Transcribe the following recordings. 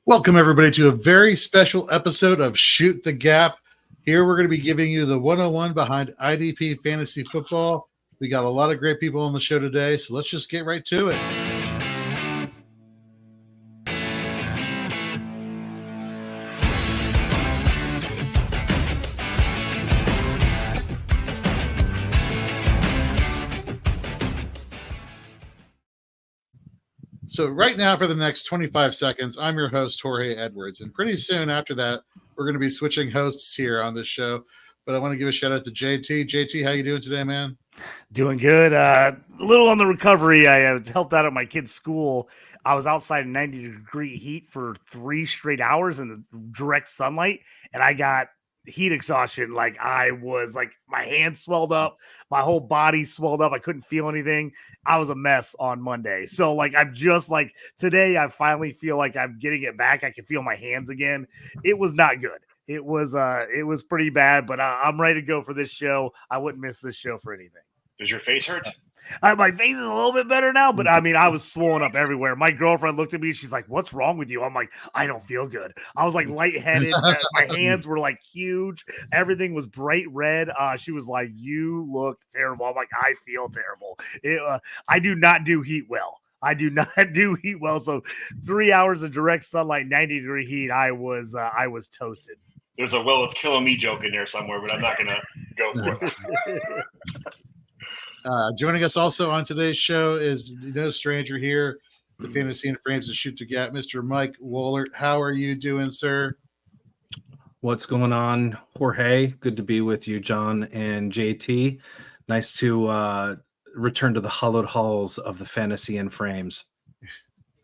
Welcome, everybody, to a very special episode of Shoot the Gap. Here we're going to be giving you the 101 behind IDP Fantasy Football. We got a lot of great people on the show today, so let's just get right to it. So right now, for the next 25 seconds, I'm your host, Jorge Edwards. And pretty soon after that, we're going to be switching hosts here on this show. But I want to give a shout out to JT. JT, how you doing today, man? Doing good. A little on the recovery. I helped out at my kid's school. I was outside in 90-degree heat for 3 straight hours in the direct sunlight, and I got heat exhaustion. I was my hands swelled up, my whole body swelled up. I couldn't feel anything. I was a mess on Monday. So I'm just today I finally feel like I'm getting it back. I can feel my hands again. It was not good. It was pretty bad, but I'm ready to go for this show. I wouldn't miss this show for anything. Does your face hurt? My face is a little bit better now, but I mean, I was swollen up everywhere. My girlfriend looked at me. She's like, "What's wrong with you?" I'm like, "I don't feel good." I was lightheaded. My hands were huge. Everything was bright red. She was like, "You look terrible." I'm like, "I feel terrible." I do not do heat well. I do not do heat well. So 3 hours of direct sunlight, 90-degree heat, I was toasted. There's a "well, it's killing me" joke in there somewhere, but I'm not gonna go for it. Joining us also on today's show is no stranger here, the Fantasy and Frames and Shoot the Gap, Mr. Mike Wohlert. How are you doing, sir? What's going on, Jorge? Good to be with you, John and JT. Nice to return to the hallowed halls of the Fantasy and Frames.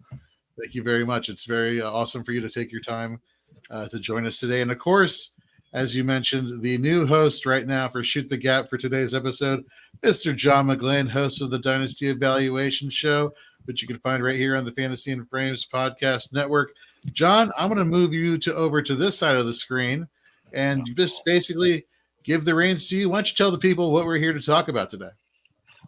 Thank you very much. It's very awesome for you to take your time to join us today. And of course, as you mentioned, the new host right now for Shoot the Gap for today's episode, Mr. John McGlynn, host of the Dynasty Evaluation Show, which you can find right here on the Fantasy and Frames Podcast Network. John, I'm going to move you over to this side of the screen and just basically give the reins to you. Why don't you tell the people what we're here to talk about today?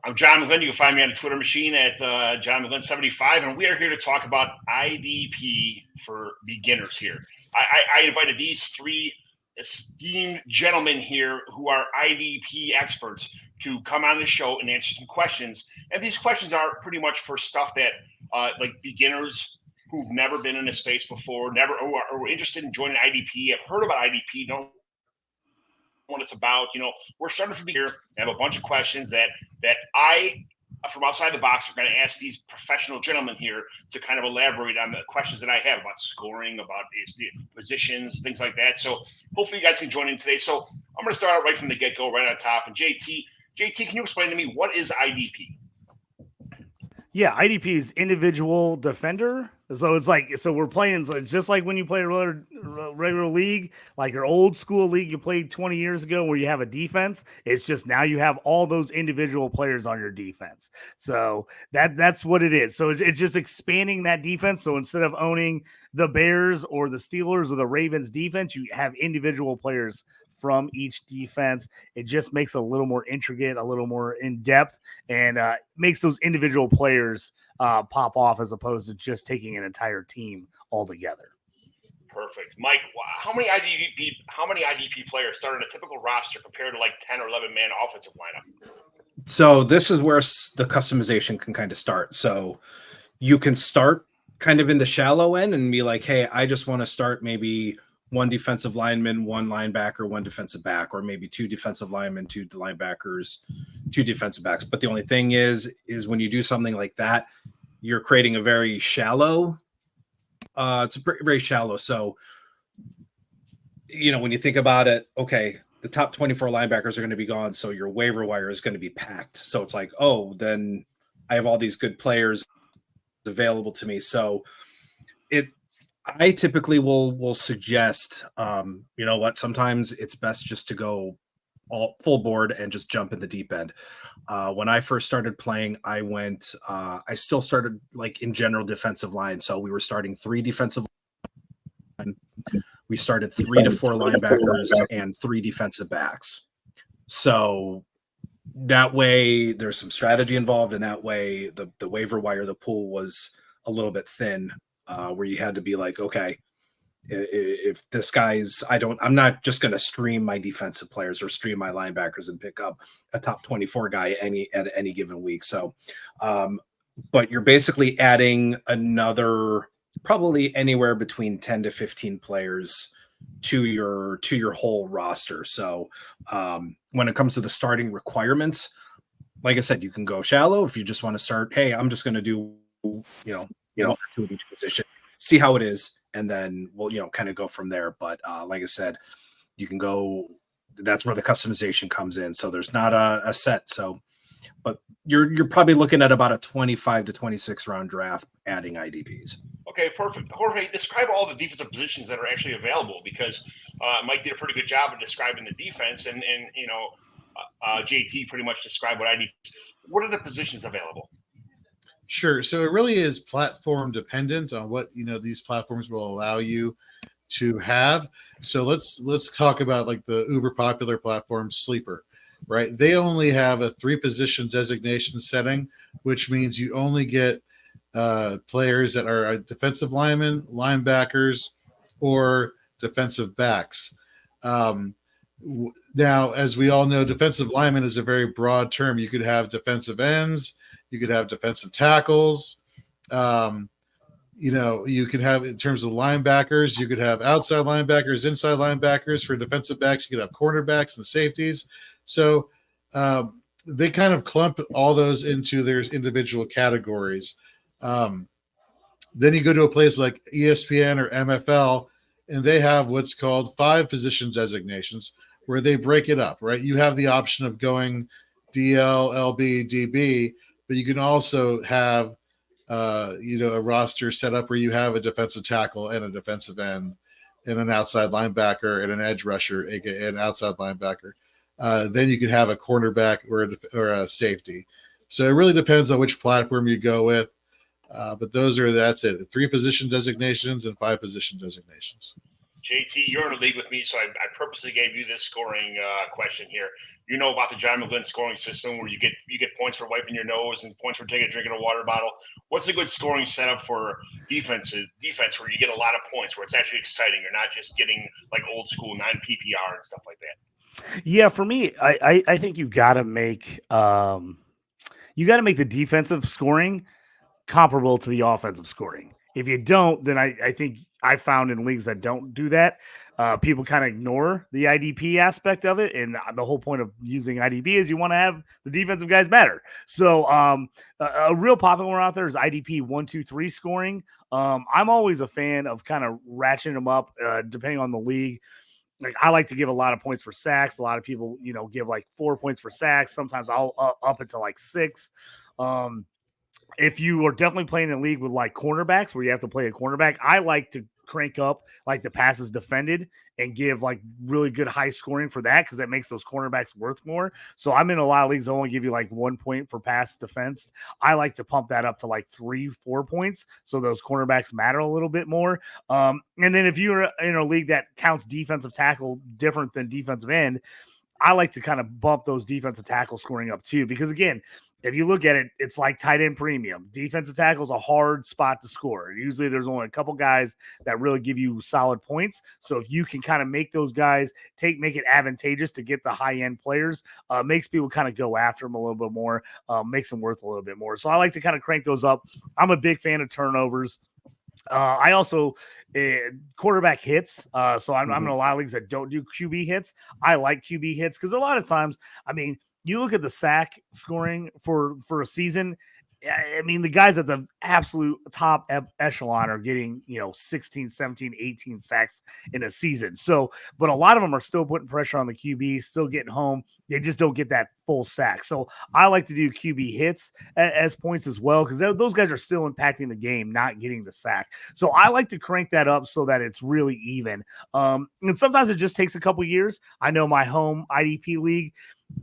I'm John McGlynn. You can find me on the Twitter machine at John McGlynn75, and we are here to talk about IDP for beginners here. I invited these 3 esteemed gentlemen here who are IDP experts to come on the show and answer some questions. And these questions are pretty much for stuff that beginners who've never been in a space before, or are interested in joining IDP, have heard about IDP, know what it's about. We're starting from here. I have a bunch of questions that I, from outside the box, are going to ask these professional gentlemen here to kind of elaborate on the questions that I have about scoring, about the positions, things like that. So hopefully you guys can join in today. So I'm going to start out right from the get-go, right on top. And JT, can you explain to me what is IDP? Yeah, IDP is individual defender. So it's we're playing. So it's just like when you play a regular league, like your old school league you played 20 years ago, where you have a defense. It's just now you have all those individual players on your defense. So that's what it is. So it's just expanding that defense. So instead of owning the Bears or the Steelers or the Ravens defense, you have individual players from each defense. It just makes it a little more intricate, a little more in depth, and makes those individual players pop off as opposed to just taking an entire team altogether. Perfect. Mike, how many IDP players start on a typical roster compared to 10 or 11 man offensive lineup? So this is where the customization can kind of start. So you can start kind of in the shallow end and be like, hey, I just want to start maybe 1 defensive lineman, 1 linebacker, 1 defensive back, or maybe 2 defensive linemen, 2 linebackers, 2 defensive backs. But the only thing is when you do something like that, you're creating a very shallow. It's very shallow. So, when you think about it, okay, the top 24 linebackers are going to be gone. So your waiver wire is going to be packed. So it's like, oh, then I have all these good players available to me. So I typically will suggest, sometimes it's best just to go all full board and just jump in the deep end. When I first started playing, I still started in general defensive line. So we were starting 3 defensive line. We started 3 to 4 linebackers and 3 defensive backs. So that way there's some strategy involved. And that way the waiver wire, the pool was a little bit thin, where you had to be like, okay, if this guy's, I'm not just going to stream my defensive players or stream my linebackers and pick up a top 24 guy at any given week. So, but you're basically adding another probably anywhere between 10 to 15 players to your whole roster. So when it comes to the starting requirements, like I said, you can go shallow if you just want to start. Hey, I'm just going to do, one or two of each position, see how it is. And then we'll, kind of go from there. But like I said, you can go, that's where the customization comes in. So there's not a set. So, but you're probably looking at about a 25 to 26 round draft adding IDPs. Okay, perfect. Jorge, describe all the defensive positions that are actually available, because Mike did a pretty good job of describing the defense, and JT pretty much described what I need. What are the positions available? Sure. So it really is platform dependent on what these platforms will allow you to have. So let's talk about like the uber popular platform Sleeper, right? They only have a 3-position designation setting, which means you only get players that are defensive linemen, linebackers, or defensive backs. Now, as we all know, defensive lineman is a very broad term. You could have defensive ends, you could have defensive tackles. You could have, in terms of linebackers, you could have outside linebackers, inside linebackers. For defensive backs, you could have cornerbacks and safeties. So they kind of clump all those into their individual categories. Then you go to a place like ESPN or MFL, and they have what's called 5-position designations, where they break it up, right? You have the option of going DL, LB, DB, but you can also have, a roster set up where you have a defensive tackle and a defensive end and an outside linebacker and an edge rusher, aka an outside linebacker. Then you can have a cornerback or a safety. So it really depends on which platform you go with. But that's it. 3-position designations and 5-position designations. JT, you're in a league with me, so I purposely gave you this scoring question here. You know about the John McGlynn scoring system, where you get points for wiping your nose and points for taking a drink in a water bottle. What's a good scoring setup for defense where you get a lot of points, where it's actually exciting? You're not just getting like old school 9 PPR and stuff like that. Yeah, for me, I think you got to make the defensive scoring comparable to the offensive scoring. If you don't, then I think I found in leagues that don't do that, people kind of ignore the IDP aspect of it. And the whole point of using IDP is you want to have the defensive guys matter. So a real popular one out there is IDP 1, 2, 3 scoring. I'm always a fan of kind of ratcheting them up depending on the league. Like, I like to give a lot of points for sacks. A lot of people, give like 4 points for sacks. Sometimes I'll up it to like 6. If you are definitely playing in a league with like cornerbacks where you have to play a cornerback, I like to crank up like the passes defended and give like really good high scoring for that, because that makes those cornerbacks worth more. So I'm in a lot of leagues that only give you like 1 point for pass defense. I like to pump that up to like 3-4 points, so those cornerbacks matter a little bit more. And then if you're in a league that counts defensive tackle different than defensive end, I like to kind of bump those defensive tackle scoring up too, because again, if you look at it, it's like tight end premium. Defensive tackle is a hard spot to score. Usually there's only a couple guys that really give you solid points. So if you can kind of make those guys make it advantageous to get the high end players, makes people kind of go after them a little bit more, makes them worth a little bit more. So I like to kind of crank those up. I'm a big fan of turnovers. I also quarterback hits. So I'm in a lot of leagues that don't do QB hits. I like QB hits because a lot of times, you look at the sack scoring for a season. The guys at the absolute top echelon are getting, 16, 17, 18 sacks in a season. So, but a lot of them are still putting pressure on the QB, still getting home. They just don't get that full sack. So I like to do QB hits as points as well, because those guys are still impacting the game, not getting the sack. So I like to crank that up so that it's really even. And sometimes it just takes a couple years. I know my home IDP league,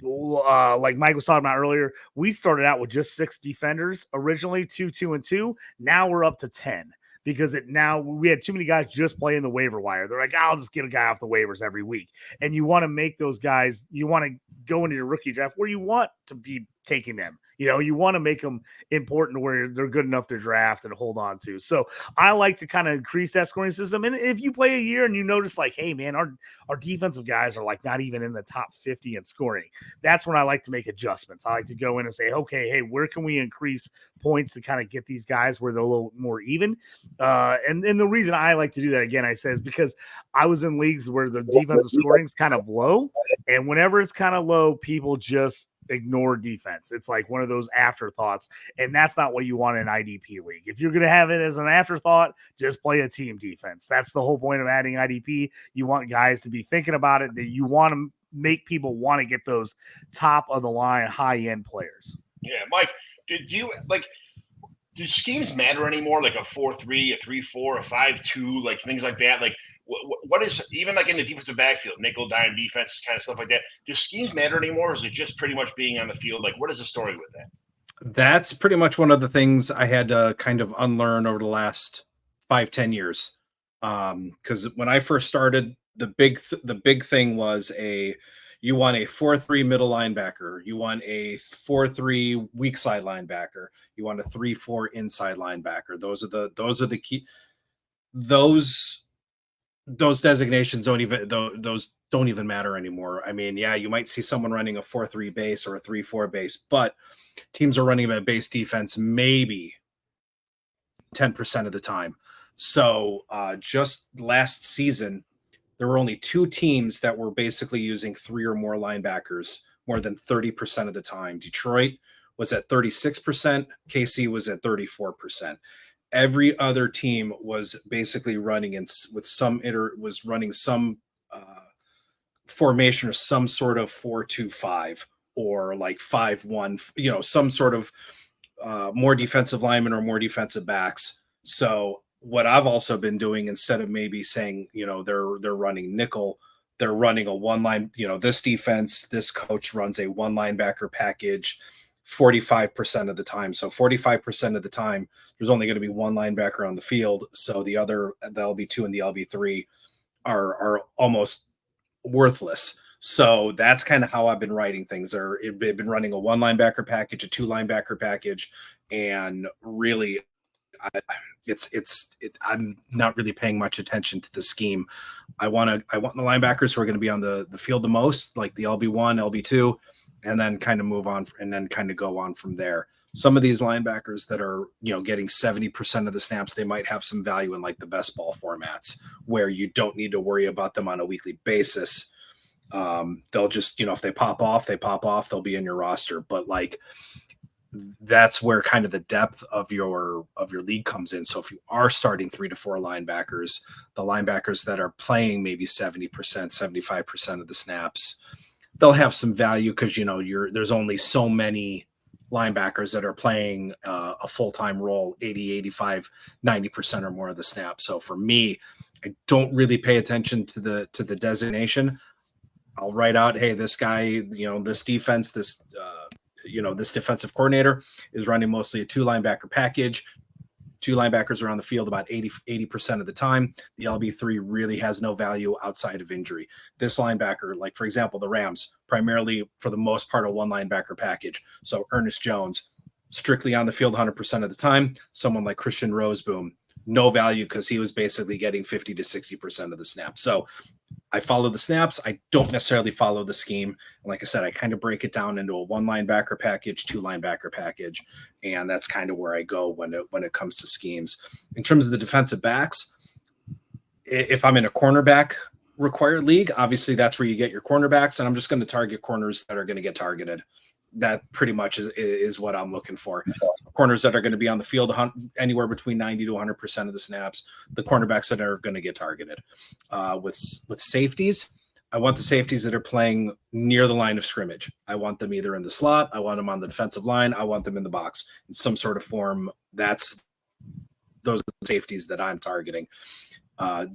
like Mike was talking about earlier, we started out with just 6 defenders originally, 2, 2, and 2. Now we're up to 10 because we had too many guys just playing the waiver wire. They're like, I'll just get a guy off the waivers every week. And you want to make those guys, you want to go into your rookie draft where you want to be taking them. You want to make them important where they're good enough to draft and hold on to. So I like to kind of increase that scoring system. And if you play a year and you notice like, hey man, our defensive guys are like not even in the top 50 in scoring, that's when I like to make adjustments. I like to go in and say, okay, hey, where can we increase points to kind of get these guys where they're a little more even? And the reason I like to do that, again, I say, is because I was in leagues where the defensive scoring is kind of low. And whenever it's kind of low, people just ignore defense. It's like one of those afterthoughts, and that's not what you want in an IDP league. If you're going to have it as an afterthought, just play a team defense. That's the whole point of adding IDP. You want guys to be thinking about it, that you want to make people want to get those top of the line, high end players. Yeah, Mike, do schemes matter anymore? Like a 4-3, a 3-4, a 5-2, like things like that. Like what is, even like in the defensive backfield, nickel, dime defense, kind of stuff like that. Do schemes matter anymore? Or is it just pretty much being on the field? Like, what is the story with that? That's pretty much one of the things I had to kind of unlearn over the last 5-10 years. Because when I first started, the big thing was you want a 4-3 middle linebacker, you want a 4-3 weak side linebacker, you want a 3-4 inside linebacker. Those are the key. Those designations don't even matter anymore. I mean, yeah, you might see someone running a 4-3 base or a 3-4 base, but teams are running a base defense maybe 10% of the time. So just last season, there were only 2 teams that were basically using 3 or more linebackers more than 30% of the time. Detroit was at 36%. KC was at 34%. Every other team was basically running some formation or some sort of 4-2-5 or like 5-1, some sort of more defensive linemen or more defensive backs. So what I've also been doing, instead of maybe saying, they're running nickel, they're running a one line, this defense, this coach runs a one linebacker package 45% of the time. So 45% of the time, there's only going to be one linebacker on the field. So the LB2 and the LB3 are almost worthless. So that's kind of how I've been writing things. I've been running a one linebacker package, a two linebacker package, and really, I'm not really paying much attention to the scheme. I want the linebackers who are going to be on the field the most, like the LB1, LB2, and then kind of move on and then kind of go on from there. Some of these linebackers that are, getting 70% of the snaps, they might have some value in like the best ball formats where you don't need to worry about them on a weekly basis. They'll just, if they pop off, they'll be in your roster. But like, that's where kind of the depth of your league comes in. So if you are starting 3 to 4 linebackers, the linebackers that are playing maybe 70%, 75% of the snaps, they'll have some value because, there's only so many linebackers that are playing a full-time role, 80, 85, 90% or more of the snaps. So for me, I don't really pay attention to the designation. I'll write out, hey, this guy, this defense, this defensive coordinator is running mostly a 2 linebacker package. 2 linebackers are on the field about 80% of the time. The LB3 really has no value outside of injury. This linebacker, like for example, the Rams, primarily for the most part, a 1 linebacker package. So Ernest Jones, strictly on the field 100% of the time. Someone like Christian Roseboom, no value because he was basically getting 50 to 60% of the snaps. So I follow the snaps. I don't necessarily follow the scheme. And like I said, I kind of break it down into a 1 linebacker package, 2 linebacker package. And that's kind of where I go when it comes to schemes. In terms of the defensive backs, if I'm in a cornerback required league, obviously that's where you get your cornerbacks. And I'm just going to target corners that are going to get targeted. That pretty much is what I'm looking for. Corners that are going to be on the field anywhere between 90 to 100% of the snaps, the cornerbacks that are going to get targeted. With safeties, I want the safeties that are playing near the line of scrimmage. I want them either in the slot, I want them on the defensive line, I want them in the box in some sort of form. Those are the safeties that I'm targeting.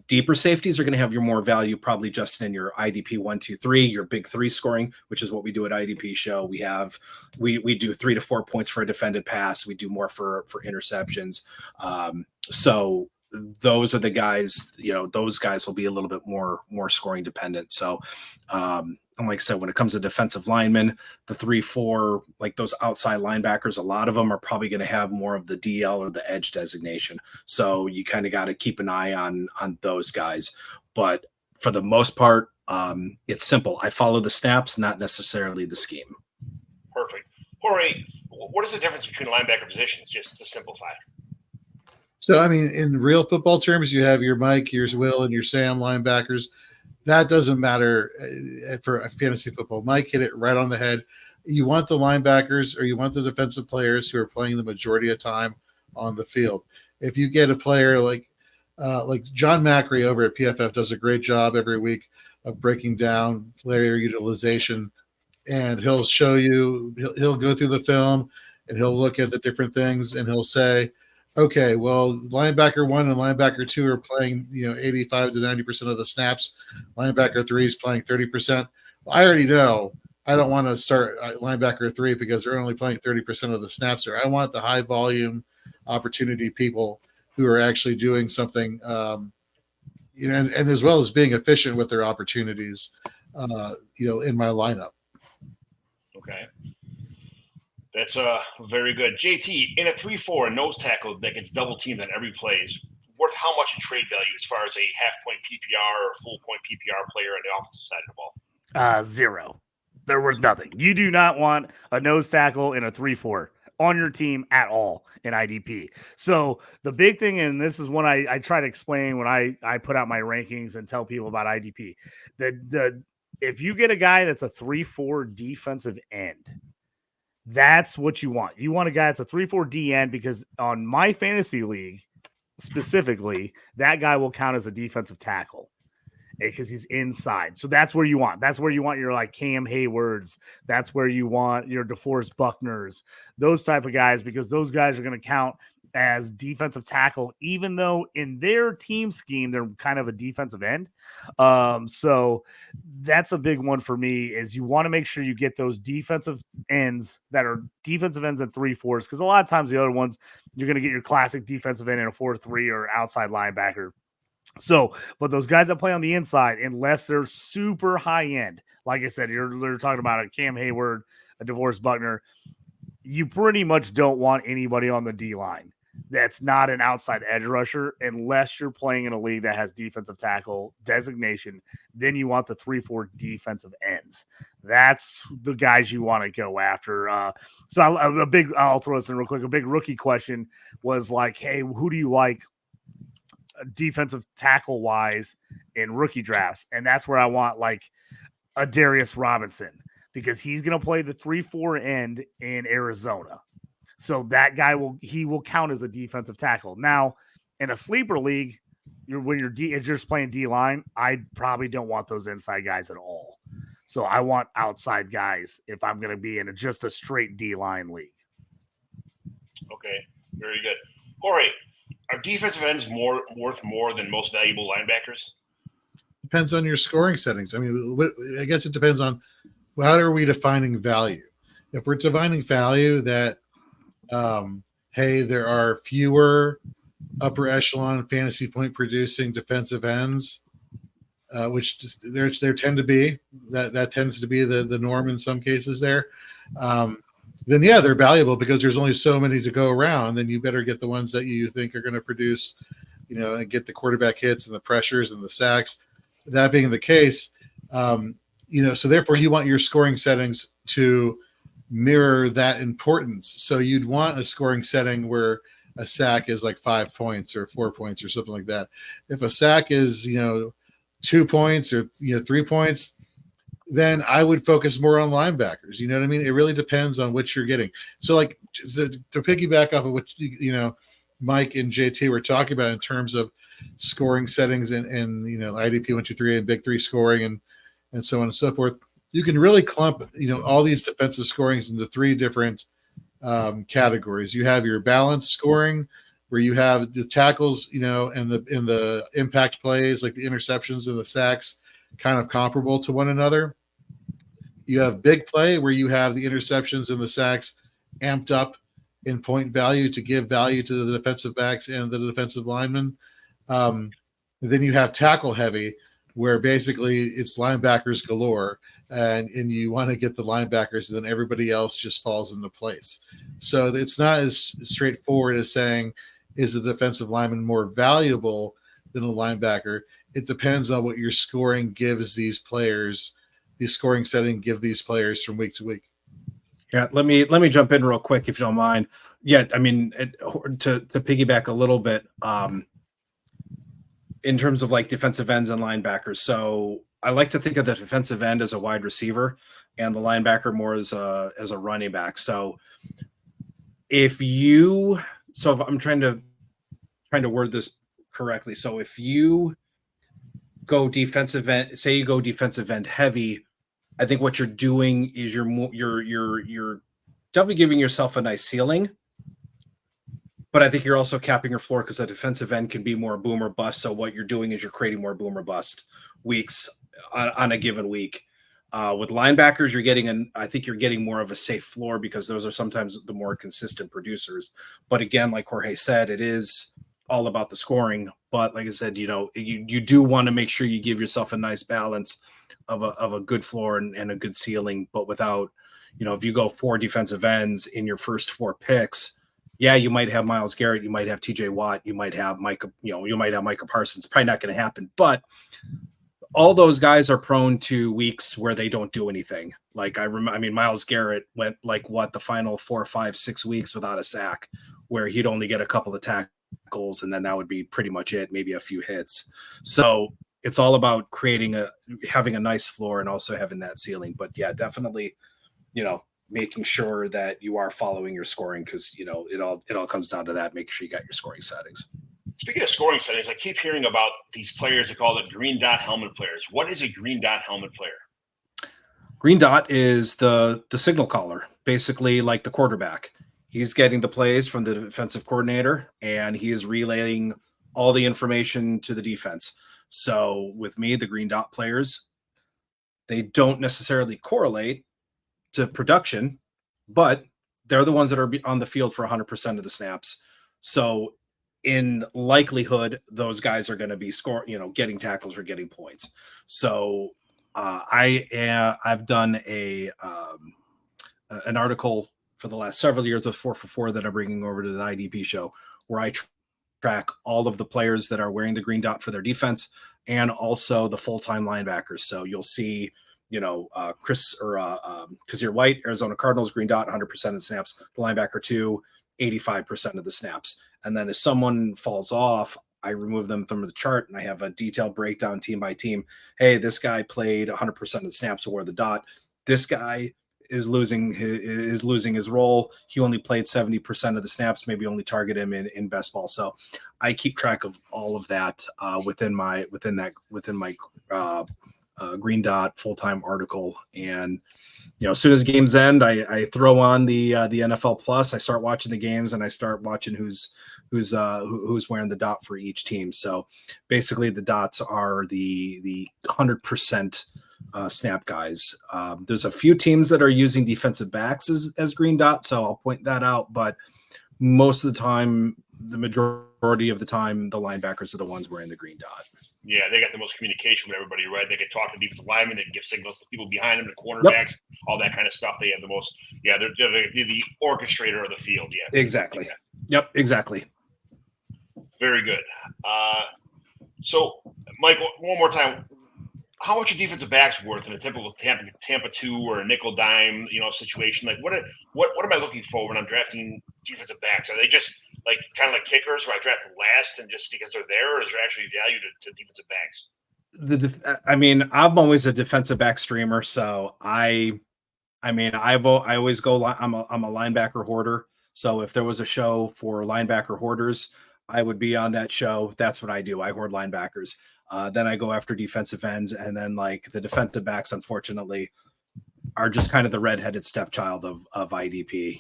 Deeper safeties are going to have your more value probably just in your IDP 1, 2, 3, your big 3 scoring, which is what we do at IDP show. We do 3 to 4 points for a defended pass. We do more for interceptions. So those are the guys, those guys will be a little bit more scoring dependent. So And like I said, when it comes to defensive linemen, the 3-4, like those outside linebackers, a lot of them are probably going to have more of the DL or the edge designation. So you kind of got to keep an eye on those guys. But for the most part, it's simple. I follow the snaps, not necessarily the scheme. Perfect. Jorge, what is the difference between linebacker positions, just to simplify? So, I mean, in real football terms, you have your Mike, your Will, and your Sam linebackers. That doesn't matter for fantasy football. Mike hit it right on the head. You want the linebackers or you want the defensive players who are playing the majority of time on the field. If you get a player like John Macri over at PFF does a great job every week of breaking down player utilization, and he'll show you, he'll go through the film and he'll look at the different things and he'll say, okay, well, linebacker 1 and linebacker 2 are playing, 85 to 90% of the snaps. Linebacker 3 is playing 30%. Well, I already know I don't want to start linebacker 3 because they're only playing 30% of the snaps there. I want the high volume opportunity people who are actually doing something, and as well as being efficient with their opportunities, in my lineup. Okay. That's very good. JT, in a 3-4, nose tackle that gets double teamed on every play is worth how much in trade value as far as a half-point PPR or full-point PPR player on the offensive side of the ball? 0. They're worth nothing. You do not want a nose tackle in a 3-4 on your team at all in IDP. So the big thing, and this is when I try to explain when I put out my rankings and tell people about IDP, that if you get a guy that's a 3-4 defensive end, that's what you want. You want a guy that's a 3-4 DN because on my fantasy league specifically, that guy will count as a defensive tackle because he's inside. So that's where you want. That's where you want your like Cam Haywards. That's where you want your DeForest Buckners, those type of guys, because those guys are going to count as defensive tackle, even though in their team scheme, they're kind of a defensive end. So that's a big one for me is you want to make sure you get those defensive ends that are defensive ends and 3-4s. Because a lot of times the other ones, you're going to get your classic defensive end in a 4-3 or outside linebacker. So, but those guys that play on the inside, unless they're super high end, like I said, you're talking about a Cam Hayward, a DeForest Buckner, you pretty much don't want anybody on the D line that's not an outside edge rusher unless you're playing in a league that has defensive tackle designation. Then you want the 3-4 defensive ends. That's the guys you want to go after. I'll throw this in real quick. A big rookie question was like, hey, who do you like defensive tackle wise in rookie drafts? And that's where I want like a Darius Robinson because he's going to play the 3-4 end in Arizona. So that guy will count as a defensive tackle. Now, in a sleeper league, when you're just playing D line, I probably don't want those inside guys at all. So I want outside guys if I'm going to be in just a straight D line league. Okay, very good. Jorge, are defensive ends worth more than most valuable linebackers? Depends on your scoring settings. I mean, I guess it depends on how are we defining value. If we're defining value that hey, there are fewer upper echelon fantasy point producing defensive ends, which there tend to be. That tends to be the norm in some cases there. Then yeah, they're valuable because there's only so many to go around. Then you better get the ones that you think are going to produce, and get the quarterback hits and the pressures and the sacks. That being the case, so therefore you want your scoring settings to mirror that importance. So you'd want a scoring setting where a sack is like 5 points or 4 points or something like that. If a sack is, 2 points or 3 points, then I would focus more on linebackers. You know what I mean? It really depends on what you're getting. So like to piggyback off of what, Mike and JT were talking about in terms of scoring settings and IDP 1, 2, 3 and big 3 scoring and so on and so forth. You can really clump, all these defensive scorings into 3 different categories. You have your balanced scoring, where you have the tackles, and the impact plays, like the interceptions and the sacks, kind of comparable to one another. You have big play, where you have the interceptions and the sacks amped up in point value to give value to the defensive backs and the defensive linemen. Then you have tackle heavy, where basically it's linebackers galore, and you want to get the linebackers, and then everybody else just falls into place. So it's not as straightforward as saying, is the defensive lineman more valuable than a linebacker? It depends on what your scoring gives these players, the scoring setting give these players from week to week. Yeah, let me jump in real quick if you don't mind. Yeah, I mean, to piggyback a little bit, in terms of like defensive ends and linebackers. So I like to think of the defensive end as a wide receiver and the linebacker more as a running back. So if I'm trying to word this correctly. So if you go defensive end, say you go defensive end heavy, I think what you're doing is you're definitely giving yourself a nice ceiling, but I think you're also capping your floor because a defensive end can be more boom or bust. So what you're doing is you're creating more boom or bust weeks on a given week. With linebackers, I think you're getting more of a safe floor because those are sometimes the more consistent producers. But again, like Jorge said, it is all about the scoring. But like I said, you do want to make sure you give yourself a nice balance of a good floor and a good ceiling, but without, if you go 4 defensive ends in your first 4 picks, yeah, you might have Myles Garrett, you might have TJ Watt, you might have Micah Parsons. Probably not going to happen, but all those guys are prone to weeks where they don't do anything. Like Myles Garrett went the final 4, 5, 6 weeks without a sack, where he'd only get a couple of tackles, and then that would be pretty much it, maybe a few hits. So it's all about having a nice floor and also having that ceiling. But yeah, definitely, making sure that you are following your scoring, because it all comes down to that, making sure you got your scoring settings. Speaking of scoring settings, I keep hearing about these players that call it green dot helmet players. What is a green dot helmet player? Green dot is the signal caller, basically like the quarterback. He's getting the plays from the defensive coordinator, and he is relaying all the information to the defense. So with me, the green dot players, they don't necessarily correlate to production, but they're the ones that are on the field for 100% of the snaps. So in likelihood, those guys are going to be getting tackles or getting points. So I've done an article for the last several years with 4 for 4 that I'm bringing over to the IDP show, where I track all of the players that are wearing the green dot for their defense and also the full-time linebackers. So you'll see, Kazir White, Arizona Cardinals, green dot, 100% of the snaps. The linebacker 2, 85% of the snaps. And then if someone falls off, I remove them from the chart, and I have a detailed breakdown team by team. Hey, this guy played 100% of the snaps or the dot. This guy is losing his role. He only played 70% of the snaps, maybe only target him in best ball. So I keep track of all of that within my green dot full-time article. And as soon as games end, I throw on the NFL Plus. I start watching the games, and I start watching who's wearing the dot for each team. So basically the dots are the 100% snap guys. There's a few teams that are using defensive backs as green dot, so I'll point that out. But most of the time, the majority of the time, the linebackers are the ones wearing the green dot. Yeah, they got the most communication with everybody, right? They can talk to defensive linemen, they can give signals to people behind them, the cornerbacks, all that kind of stuff. They have the most. Yeah, they're the orchestrator of the field. Yeah, exactly. Yeah. Yep, exactly. Very good. So, Mike, one more time. How much are defensive backs worth in a typical Tampa 2 or a nickel dime, situation? Like, what am I looking for when I'm drafting defensive backs? Are they just kind of like kickers, where I draft last and just because they're there, or is there actually value to defensive backs? I'm always a defensive back streamer, so I always go. I'm a linebacker hoarder. So if there was a show for linebacker hoarders, I would be on that show. That's what I do. I hoard linebackers. Then I go after defensive ends, and then the defensive backs, unfortunately, are just kind of the redheaded stepchild of IDP.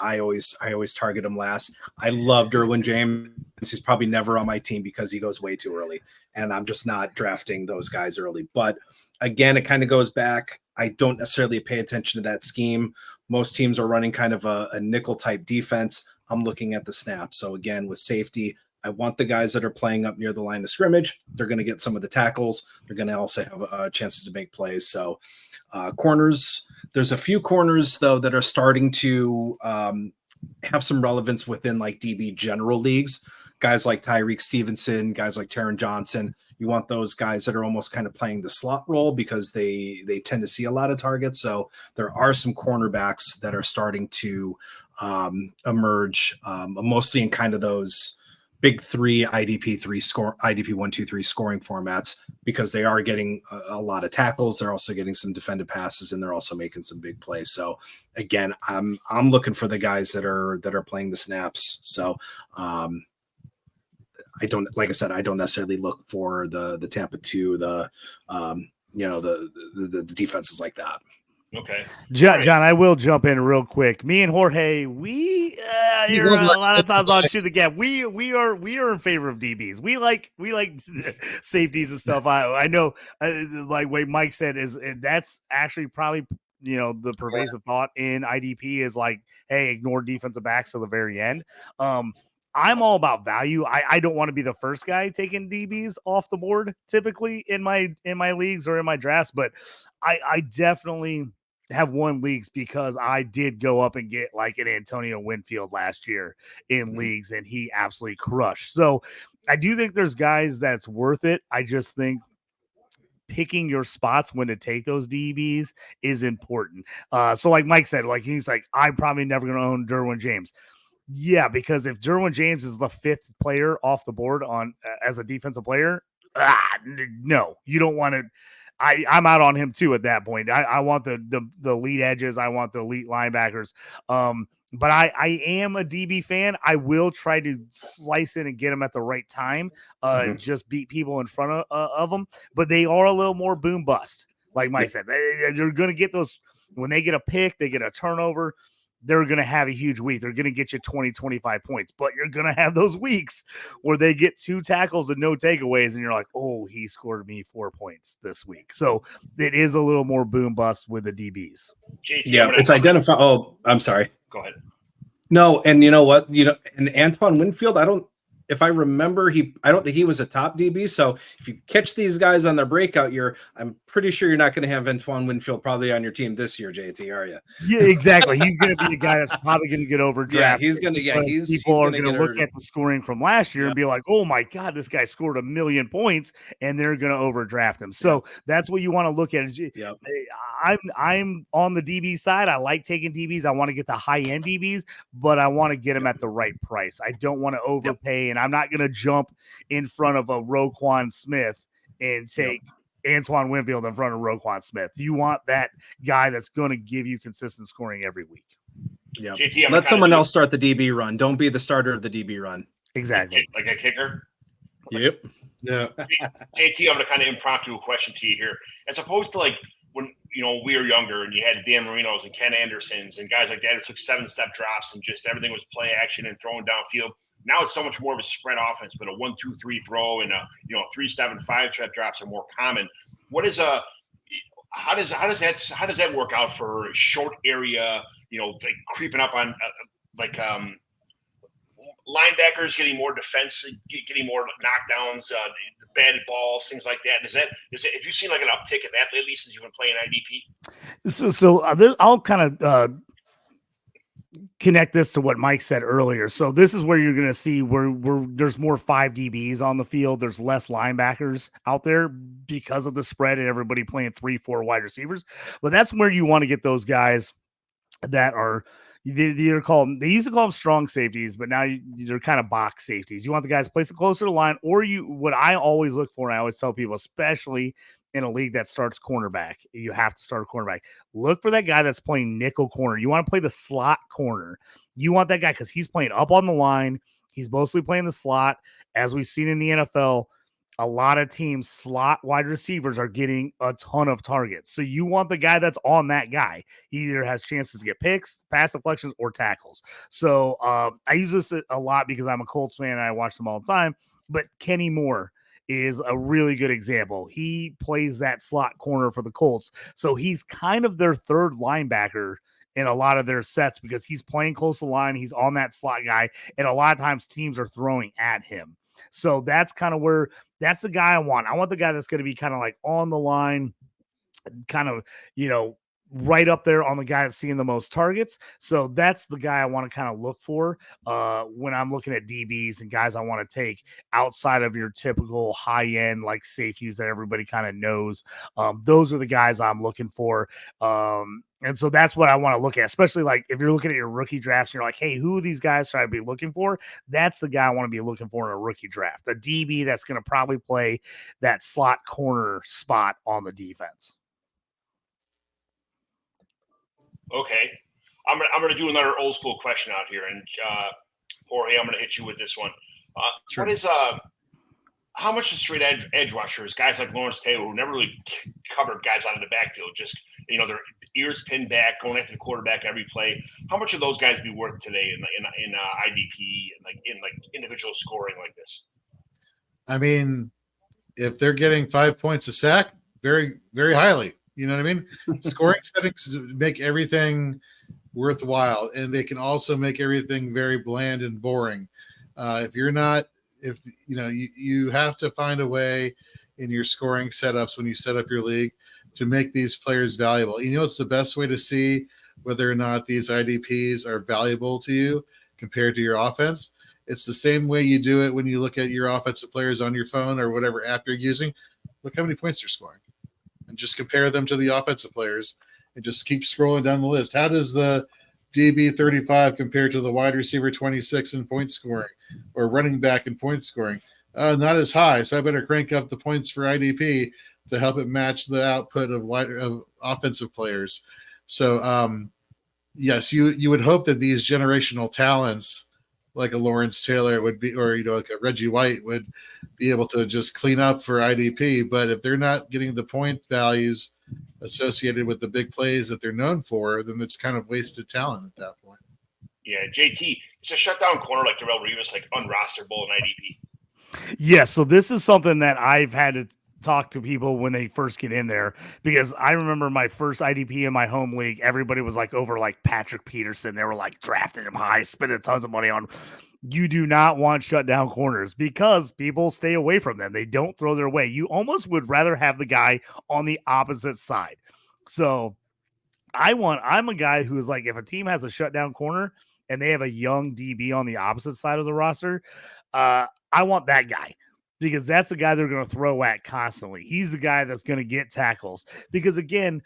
I always target them last. I love Derwin James. He's probably never on my team because he goes way too early, and I'm just not drafting those guys early. But again, it kind of goes back. I don't necessarily pay attention to that scheme. Most teams are running kind of a nickel type defense. I'm looking at the snaps. So again, with safety, I want the guys that are playing up near the line of scrimmage. They're going to get some of the tackles. They're going to also have chances to make plays. So corners, there's a few corners though that are starting to have some relevance within like DB general leagues. Guys like Tyreek Stevenson, guys like Taron Johnson. You want those guys that are almost kind of playing the slot role because they tend to see a lot of targets. So there are some cornerbacks that are starting to emerge, mostly in kind of those big three IDP 1, 2, 3 scoring formats, because they are getting a lot of tackles. They're also getting some defended passes, and they're also making some big plays. So again, I'm looking for the guys that are playing the snaps. So I don't, like I said, I don't necessarily look for the Tampa 2, the defenses like that. Okay. John, I will jump in real quick. Me and Jorge, we a lot of times on Shoot the Gap. We are in favor of DBs. We like safeties and stuff. I know, like what Mike said, that's actually probably the pervasive thought in IDP is like, hey, ignore defensive backs to the very end. I'm all about value. I don't want to be the first guy taking DBs off the board typically in my leagues or in my drafts, but I definitely have won leagues because I did go up and get like an Antonio Winfield last year in leagues, and he absolutely crushed. So I do think there's guys that's worth it. I just think picking your spots when to take those DBs is important. So like Mike said, like he's like, I'm probably never going to own Derwin James. Yeah, because if Derwin James is the 5th player off the board on as a defensive player, no, you don't want to. I'm out on him too at that point. I want the lead edges. I want the elite linebackers. But I am a DB fan. I will try to slice in and get them at the right time. Just beat people in front of them. But they are a little more boom bust. Like Mike said, they're going to get those when they get a pick, they get a turnover. They're going to have a huge week. They're going to get you 20, 25 points, but you're going to have those weeks where they get 2 tackles and no takeaways. And you're like, oh, he scored me 4 points this week. So it is a little more boom bust with the DBs. JT, yeah, it's identified. Oh, I'm sorry. Go ahead. No. And you know what, and Antoine Winfield, if I remember, I don't think he was a top DB. So if you catch these guys on their breakout year, I'm pretty sure you're not going to have Antoine Winfield probably on your team this year, JT, are you? Yeah, exactly. He's going to be a guy that's probably going to get overdrafted. Yeah, he's going to. Yeah, people are going to look at the scoring from last year and be like, "Oh my God, this guy scored 1 million points," and they're going to overdraft him. So that's what you want to look at. I'm on the DB side. I like taking DBs. I want to get the high end DBs, but I want to get them at the right price. I don't want to overpay, and I'm not going to jump in front of a Roquan Smith and take Antoine Winfield in front of Roquan Smith. You want that guy that's going to give you consistent scoring every week. Yeah. JT, let someone else start the DB run. Don't be the starter of the DB run. Exactly. Like a kicker. Yep. Yeah. JT, I'm going to kind of impromptu question to you here. As opposed to like when we were younger and you had Dan Marinos and Ken Andersons and guys like that who took 7-step drops and just everything was play action and throwing downfield. Now it's so much more of a spread offense, but a 1, 2, 3 throw and 3, 7, 5-step drops are more common. What is how does that work out for short area? Like creeping up on linebackers getting more defense, getting more knockdowns, batted balls, things like that. Have you seen like an uptick in that lately since you've been playing IDP? So I'll kind of connect this to what Mike said earlier. So this is where you're going to see where there's more 5 DBs on the field. There's less linebackers out there because of the spread and everybody playing 3, 4 wide receivers. But that's where you want to get those guys that are they used to call them strong safeties, but now they're kind of box safeties. You want the guys placed closer to the line, or what I always look for, and I always tell people, especially in a league that starts cornerback, you have to start a cornerback. Look for that guy that's playing nickel corner. You want to play the slot corner. You want that guy because he's playing up on the line. He's mostly playing the slot. As we've seen in the NFL, a lot of teams, slot wide receivers are getting a ton of targets. So you want the guy that's on that guy. He either has chances to get picks, pass deflections, or tackles. So I use this a lot because I'm a Colts fan and I watch them all the time. But Kenny Moore is a really good example. He plays that slot corner for the Colts. So he's kind of their third linebacker in a lot of their sets because he's playing close to the line. He's on that slot guy, and a lot of times teams are throwing at him. So that's kind of where that's the guy I want. I want the guy that's going to be kind of like on the line, kind of, right up there on the guy that's seeing the most targets. So that's the guy I want to kind of look for when I'm looking at DBs and guys I want to take outside of your typical high end like safeties that everybody kind of knows. Those are the guys I'm looking for. And so that's what I want to look at, especially like if you're looking at your rookie drafts, and you're like, hey, who are these guys should I be looking for? That's the guy I want to be looking for in a rookie draft. The DB that's going to probably play that slot corner spot on the defense. Okay, I'm gonna do another old school question out here, and Jorge, I'm gonna hit you with this one. Sure. What is how much is straight edge rushers, guys like Lawrence Taylor, who never really covered guys out of the backfield, just their ears pinned back, going after the quarterback every play? How much of those guys be worth today in IDP and in individual scoring like this? I mean, if they're getting 5 points a sack, very, very highly. You know what I mean? Scoring settings make everything worthwhile, and they can also make everything very bland and boring. You have to find a way in your scoring setups when you set up your league to make these players valuable. It's the best way to see whether or not these IDPs are valuable to you compared to your offense. It's the same way you do it when you look at your offensive players on your phone or whatever app you're using. Look how many points they're scoring. And just compare them to the offensive players and just keep scrolling down the list. How does the DB 35 compare to the wide receiver 26 in point scoring or running back in point scoring? Not as high. So I better crank up the points for IDP to help it match the output of offensive players. So, yes, you would hope that these generational talents like a Lawrence Taylor would be, or, like a Reggie White would be able to just clean up for IDP. But if they're not getting the point values associated with the big plays that they're known for, then it's kind of wasted talent at that point. Yeah, JT, it's a shutdown corner like Darrelle Revis, like unrosterable in IDP. Yeah, so this is something that I've had to talk to people when they first get in there, because I remember my first IDP in my home league, everybody was like over like Patrick Peterson. They were like drafting him high, spending tons of money on. You do not want shutdown corners because people stay away from them. They don't throw their way. You almost would rather have the guy on the opposite side. So I'm a guy who is like, if a team has a shutdown corner and they have a young DB on the opposite side of the roster, I want that guy, because that's the guy they're going to throw at constantly. He's the guy that's going to get tackles, because again,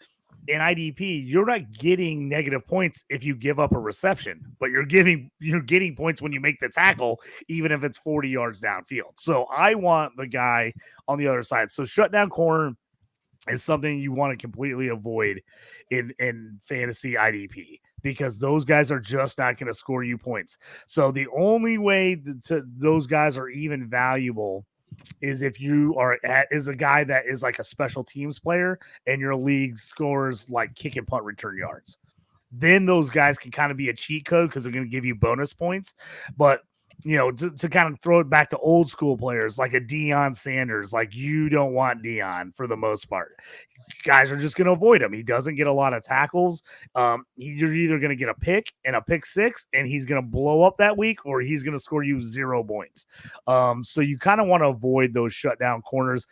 in IDP, you're not getting negative points if you give up a reception, but you're getting points when you make the tackle, even if it's 40 yards downfield. So I want the guy on the other side. So shutdown corner is something you want to completely avoid in fantasy IDP, because those guys are just not going to score you points. So the only way those guys are even valuable is if you is a guy that is like a special teams player and your league scores like kick and punt return yards. Then those guys can kind of be a cheat code because they're going to give you bonus points. But to kind of throw it back to old school players like a Deion Sanders, like you don't want Deion for the most part. Guys are just going to avoid him. He doesn't get a lot of tackles. You're either going to get a pick and a pick six, and he's going to blow up that week, or he's going to score you 0 points. So you kind of want to avoid those shutdown corners.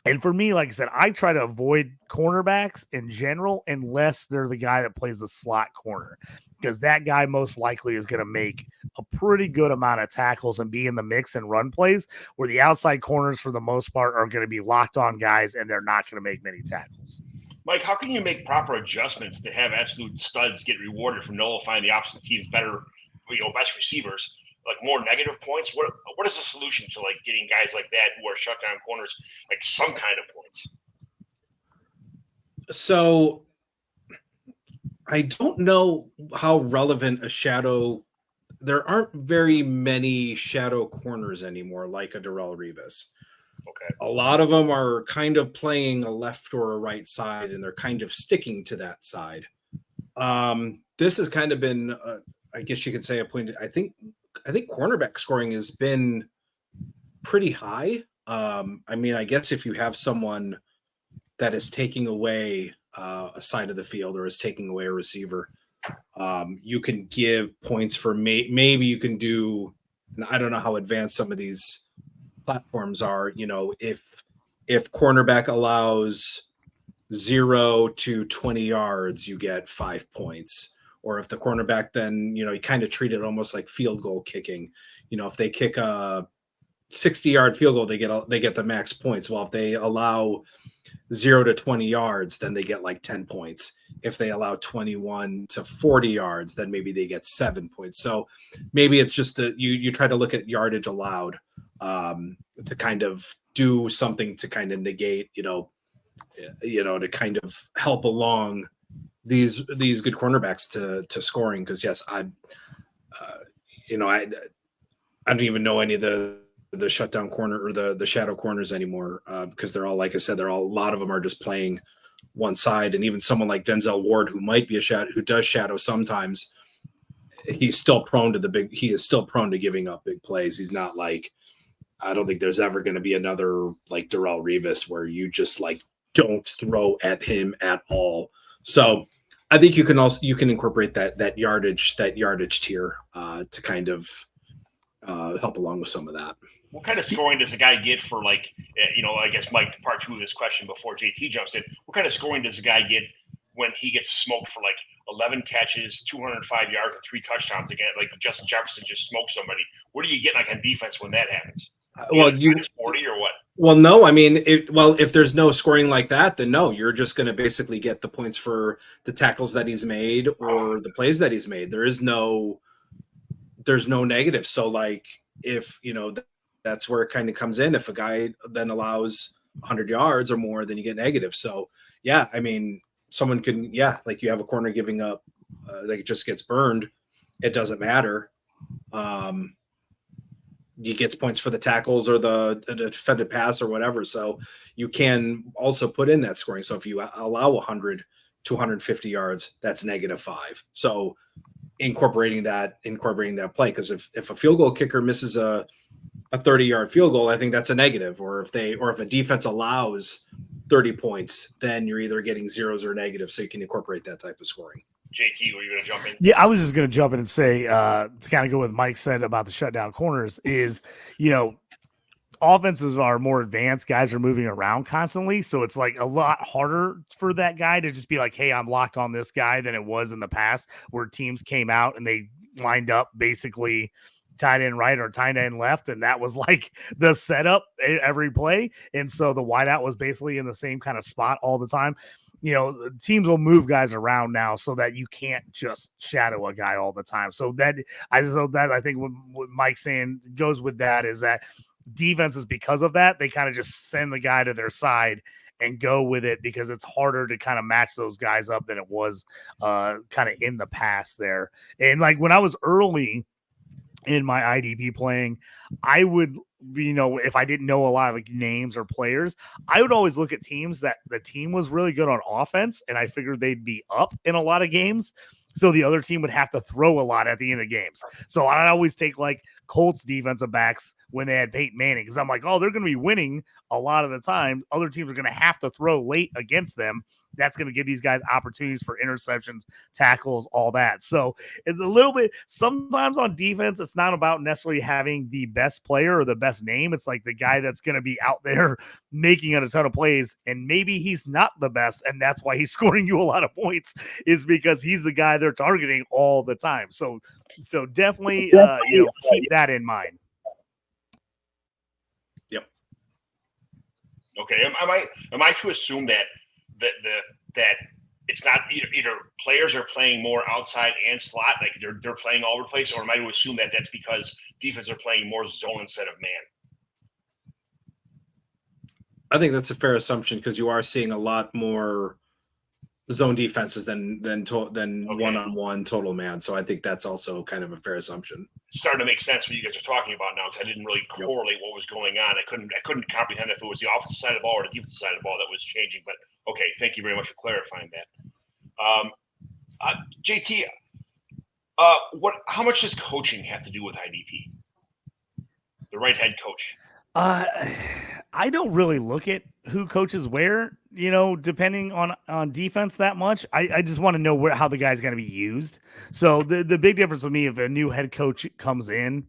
And for me, like I said, I try to avoid cornerbacks in general unless they're the guy that plays the slot corner, because that guy most likely is going to make a pretty good amount of tackles and be in the mix and run plays, where the outside corners for the most part are going to be locked on guys and they're not going to make many tackles. Mike, how can you make proper adjustments to have absolute studs get rewarded for nullifying the opposite team's best receivers? Like more negative points? What is the solution to like getting guys like that who are shutdown corners like some kind of points? So I don't know how relevant a shadow. There aren't very many shadow corners anymore, like a Darrelle Revis. Okay. A lot of them are kind of playing a left or a right side, and they're kind of sticking to that side. This has kind of been, I guess you could say, a point. I think cornerback scoring has been pretty high. I mean, I guess if you have someone that is taking away a side of the field or is taking away a receiver, You can give points for maybe you can do, and I don't know how advanced some of these platforms are. You know, if cornerback allows 0 to 20 yards, you get 5 points. Or if the cornerback, then, you know, you kind of treat it almost like field goal kicking. You know, if they kick a 60-yard field goal, they get the max points. Well, if they allow 0 to 20 yards, then they get like 10 points. If they allow 21 to 40 yards, then maybe they get 7 points. So maybe it's just that you try to look at yardage allowed to kind of do something to kind of negate, you know, to kind of help along these good cornerbacks to scoring. Because yes, I don't even know any of the shutdown corner or the shadow corners anymore, because they're all, like I said, a lot of them are just playing one side. And even someone like Denzel Ward, who might be a shadow, who does shadow sometimes, he's still prone to giving up big plays. He's not like, I don't think there's ever going to be another like Darrelle Revis where you just like don't throw at him at all. So I think you can incorporate that yardage tier to kind of help along with some of that. What kind of scoring does a guy get for, like, I guess, Mike, part 2 of this question before JT jumps in, what kind of scoring does a guy get when he gets smoked for like 11 catches, 205 yards, and 3 touchdowns again? Like Justin Jefferson just smoked somebody. What are you getting like on defense when that happens? You 40 or what? Well, no, I mean, if there's no scoring like that, then no, you're just going to basically get the points for the tackles that he's made or the plays that he's made. There's no negative. So like, if, that's where it kind of comes in. If a guy then allows 100 yards or more, then you get negative. So yeah, I mean, someone can, like you have a corner giving up, like it just gets burned. It doesn't matter. He gets points for the tackles or the defended pass or whatever. So you can also put in that scoring. So if you allow 100 to 150 yards, that's -5. So incorporating that play, because if a field goal kicker misses a 30-yard field goal, I think that's a negative. Or if a defense allows 30 points, then you're either getting zeros or negatives. So you can incorporate that type of scoring. JT, were you going to jump in? Yeah, I was just going to jump in and say, to kind of go with Mike said about the shutdown corners is, offenses are more advanced. Guys are moving around constantly. So it's like a lot harder for that guy to just be like, hey, I'm locked on this guy than it was in the past where teams came out and they lined up basically tight end right or tight end left. And that was like the setup every play. And so the wideout was basically in the same kind of spot all the time. Teams will move guys around now so that you can't just shadow a guy all the time. So I think what Mike's saying goes with that is that defenses, because of that, they kind of just send the guy to their side and go with it because it's harder to kind of match those guys up than it was kind of in the past there. And like when I was early in my IDP playing, I would, if I didn't know a lot of like names or players, I would always look at teams that the team was really good on offense, and I figured they'd be up in a lot of games. So the other team would have to throw a lot at the end of games. So I'd always take like Colts defensive backs when they had Peyton Manning, because I'm like, oh, they're going to be winning a lot of the time. Other teams are going to have to throw late against them. That's going to give these guys opportunities for interceptions, tackles, all that. So it's a little bit, sometimes on defense, it's not about necessarily having the best player or the best name. It's like the guy that's going to be out there making a ton of plays, and maybe he's not the best, and that's why he's scoring you a lot of points, is because he's the guy they're targeting all the time. So definitely, keep that in mind. Yep. Okay. Am I to assume that it's not either players are playing more outside and slot, like they're playing all over the place, or am I to assume that that's because defense are playing more zone instead of man? I think that's a fair assumption because you are seeing a lot more zone defenses than one-on-one total man. So I think that's also kind of a fair assumption. It's starting to make sense what you guys are talking about now, because I didn't really correlate what was going on. I couldn't comprehend if it was the offensive side of the ball or the defensive side of the ball that was changing. But okay, thank you very much for clarifying that. JT, how much does coaching have to do with IDP? The right head coach. I don't really look at who coaches where, depending on defense that much. I just want to know how the guy's going to be used. So the big difference with me, if a new head coach comes in,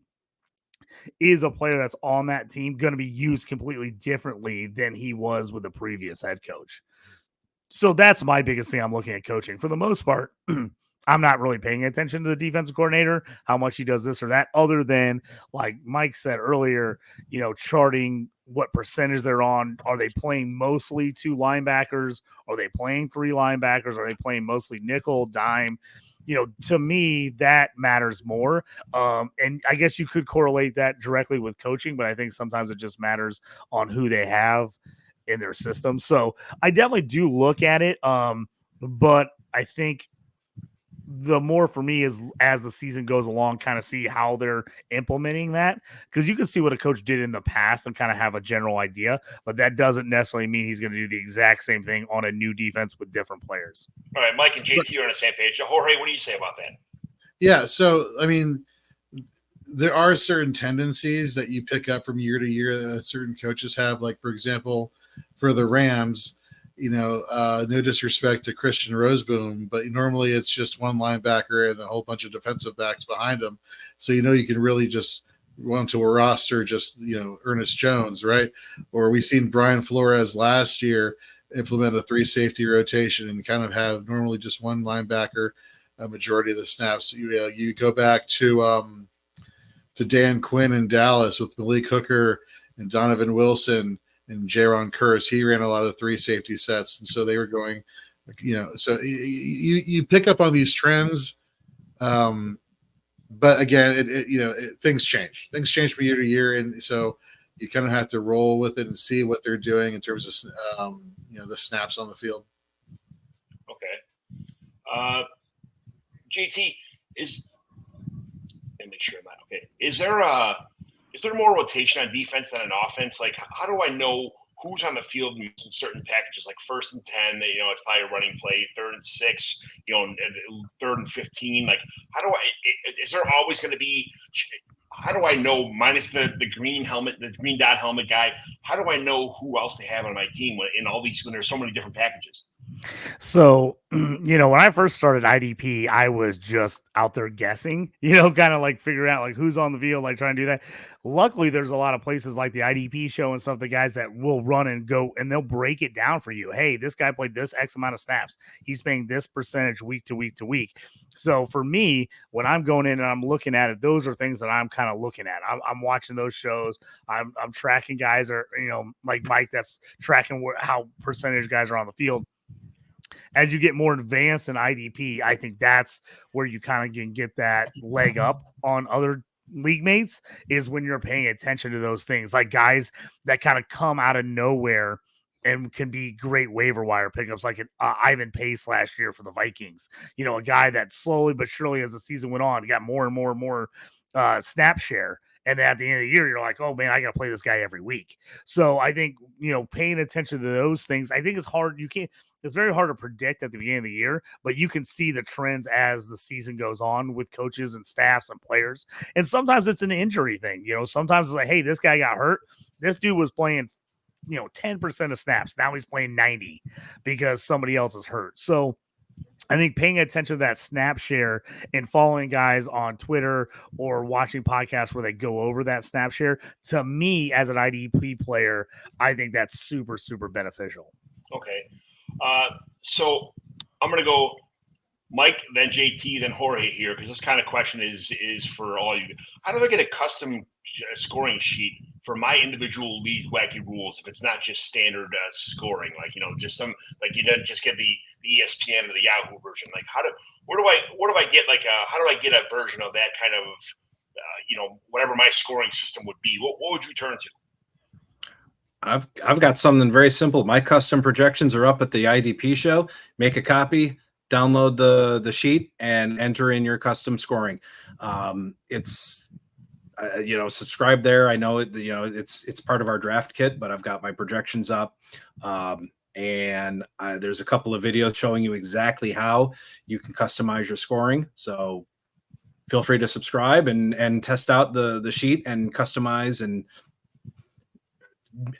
is a player that's on that team going to be used completely differently than he was with the previous head coach. So that's my biggest thing I'm looking at coaching. For the most part, I'm not really paying attention to the defensive coordinator, how much he does this or that, other than, like Mike said earlier, charting what percentage they're on. Are they playing mostly 2 linebackers? Are they playing 3 linebackers? Are they playing mostly nickel, dime? To me, that matters more. And I guess you could correlate that directly with coaching, but I think sometimes it just matters on who they have in their system. So I definitely do look at it. But I think the more for me is as the season goes along, kind of see how they're implementing that, because you can see what a coach did in the past and kind of have a general idea, but that doesn't necessarily mean he's going to do the exact same thing on a new defense with different players. All right, Mike and JT are on the same page. Jorge, what do you say about that? Yeah, so I mean, there are certain tendencies that you pick up from year to year that certain coaches have. Like, for example, for the Rams, no disrespect to Christian Roseboom, but normally it's just one linebacker and a whole bunch of defensive backs behind him. So, you can really just run to a roster, just, Ernest Jones, right? Or we seen Brian Flores last year implement a 3 safety rotation and kind of have normally just one linebacker a majority of the snaps. You go back to Dan Quinn in Dallas with Malik Hooker and Donovan Wilson and Jaron Curse. He ran a lot of 3 safety sets, and so they were going, so you pick up on these trends, but again, things change. Things change from year to year, and so you kind of have to roll with it and see what they're doing in terms of the snaps on the field. Okay. JT, let me make sure I'm not okay. Is there more rotation on defense than an offense? Like, how do I know who's on the field in certain packages? Like 1st and 10, it's probably a running play. 3rd and 6, 3rd and 15. Like, is there always going to be? How do I know, minus the green helmet, the green dot helmet guy? How do I know who else they have on my team when there's so many different packages? So, when I first started IDP, I was just out there guessing, kind of like figuring out like who's on the field, like trying to do that. Luckily, there's a lot of places like the IDP show and stuff, the guys that will run and go and they'll break it down for you. Hey, this guy played this X amount of snaps. He's paying this percentage week to week to week. So for me, when I'm going in and I'm looking at it, those are things that I'm kind of looking at. I'm watching those shows. I'm tracking guys, or, like Mike, that's tracking how percentage guys are on the field. As you get more advanced in IDP, I think that's where you kind of can get that leg up on other league mates, is when you're paying attention to those things, like guys that kind of come out of nowhere and can be great waiver wire pickups, like an Ivan Pace last year for the Vikings. A guy that slowly but surely, as the season went on, got more and more and more snap share. And then at the end of the year, you're like, oh man, I got to play this guy every week. So I think, paying attention to those things, I think it's hard. It's very hard to predict at the beginning of the year, but you can see the trends as the season goes on with coaches and staffs and players. And sometimes it's an injury thing. Sometimes it's like, hey, this guy got hurt. This dude was playing, 10% of snaps. Now he's playing 90 because somebody else is hurt. So I think paying attention to that snap share and following guys on Twitter or watching podcasts where they go over that snap share, to me as an IDP player, I think that's super, super beneficial. Okay. So I'm going to go Mike, then JT, then Jorge here, because this kind of question is for all you. How do I get a custom scoring sheet for my individual league wacky rules if it's not just standard scoring? Like, just some, like, you don't just get the ESPN or the Yahoo version. Like, how do I get like how do I get a version of that kind of whatever my scoring system would be? What would you turn to? I've got something very simple. My custom projections are up at the IDP show. Make a copy, download the sheet, and enter in your custom scoring. It's subscribe there. I know it. It's part of our draft kit, but I've got my projections up, and there's a couple of videos showing you exactly how you can customize your scoring. So feel free to subscribe and test out the sheet and customize and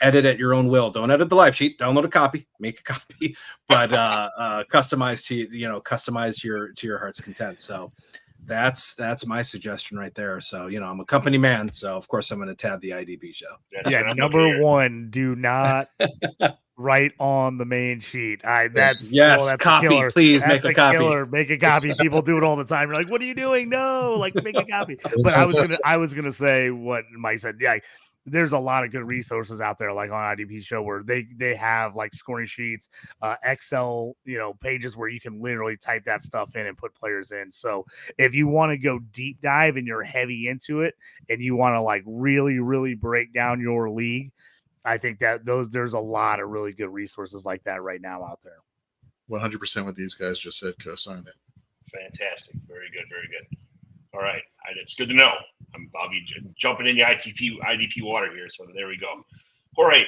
edit at your own will. Don't edit the live sheet. Download a copy, make a copy, but customize to your heart's content. So that's my suggestion right there. So I'm a company man, so of course I'm going to tab the IDP show. Number one, do not write on the main sheet. That's copy. Please that's make a copy. Killer. Make a copy. People do it all the time. You're like, what are you doing? No, like make a copy. But I was gonna say what Mike said. Yeah, there's a lot of good resources out there, like on IDP show, where they have like scoring sheets, Excel, pages where you can literally type that stuff in and put players in. So if you want to go deep dive and you're heavy into it, and you want to like really, really break down your league, I think that there's a lot of really good resources like that right now out there. 100% what these guys just said, co-signed it. Fantastic. Very good. Very good. All right. It's good to know. I'll be jumping in the IDP water here. So there we go. Jorge,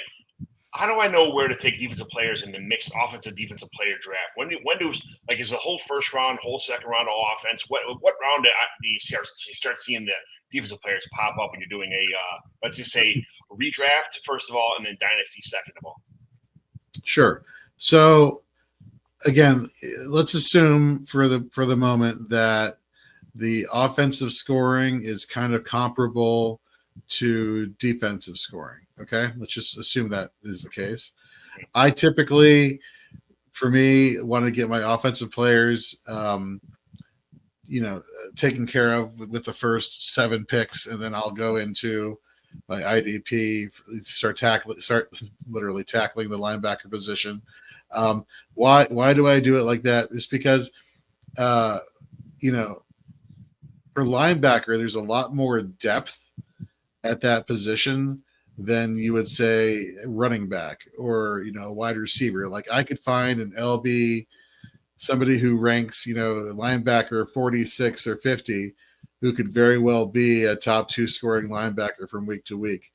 how do I know where to take defensive players in the mixed offensive defensive player draft? When do is the whole first round, whole second round all offense? What round do you start seeing the defensive players pop up when you're doing a let's just say redraft first of all, and then dynasty second of all? Sure. So again, let's assume for the moment that the offensive scoring is kind of comparable to defensive scoring. Okay, let's just assume that is the case. I typically, for me, want to get my offensive players, taken care of with the first 7 picks, and then I'll go into my IDP, start literally tackling the linebacker position. Why do I do it like that? It's because, for linebacker, there's a lot more depth at that position than you would say running back or, wide receiver. Like I could find an LB, somebody who ranks, linebacker 46 or 50, who could very well be a top 2 scoring linebacker from week to week,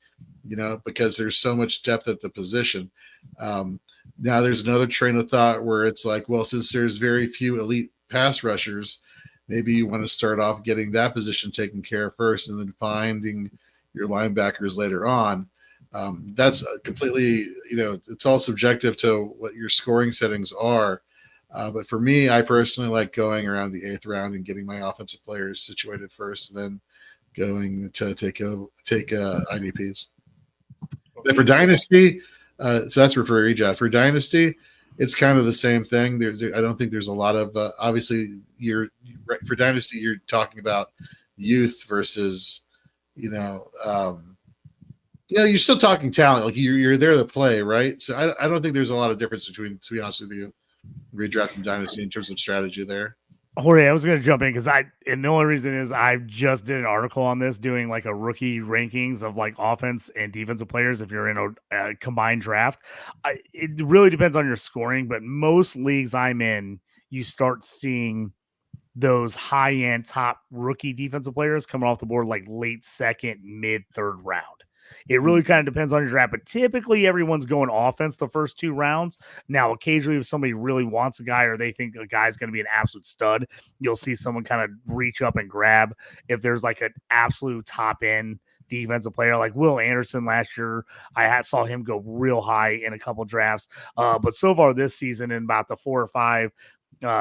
because there's so much depth at the position. Now there's another train of thought where it's like, well, since there's very few elite pass rushers, maybe you want to start off getting that position taken care of first and then finding your linebackers later on. That's completely, it's all subjective to what your scoring settings are. But for me, I personally like going around the 8th round and getting my offensive players situated first, and then going to take IDPs. Okay. For Dynasty, so that's for redraft. For Dynasty, it's kind of the same thing. I don't think there's a lot of obviously for Dynasty, you're talking about youth versus you're still talking talent. Like you're there to play, right? So I don't think there's a lot of difference between, to be honest with you, redraft and dynasty in terms of strategy there. Jorge, I was going to jump in because and the only reason is I just did an article on this doing like a rookie rankings of like offense and defensive players if you're in a combined draft. It really depends on your scoring, but most leagues I'm in, you start seeing those high-end top rookie defensive players coming off the board like late second, mid third round. It really kind of depends on your draft, but typically everyone's going offense the first 2 rounds. Now, occasionally if somebody really wants a guy or they think a guy's going to be an absolute stud, you'll see someone kind of reach up and grab. If there's like an absolute top end defensive player like Will Anderson last year, I saw him go real high in a couple drafts. But so far this season, in about the 4 or 5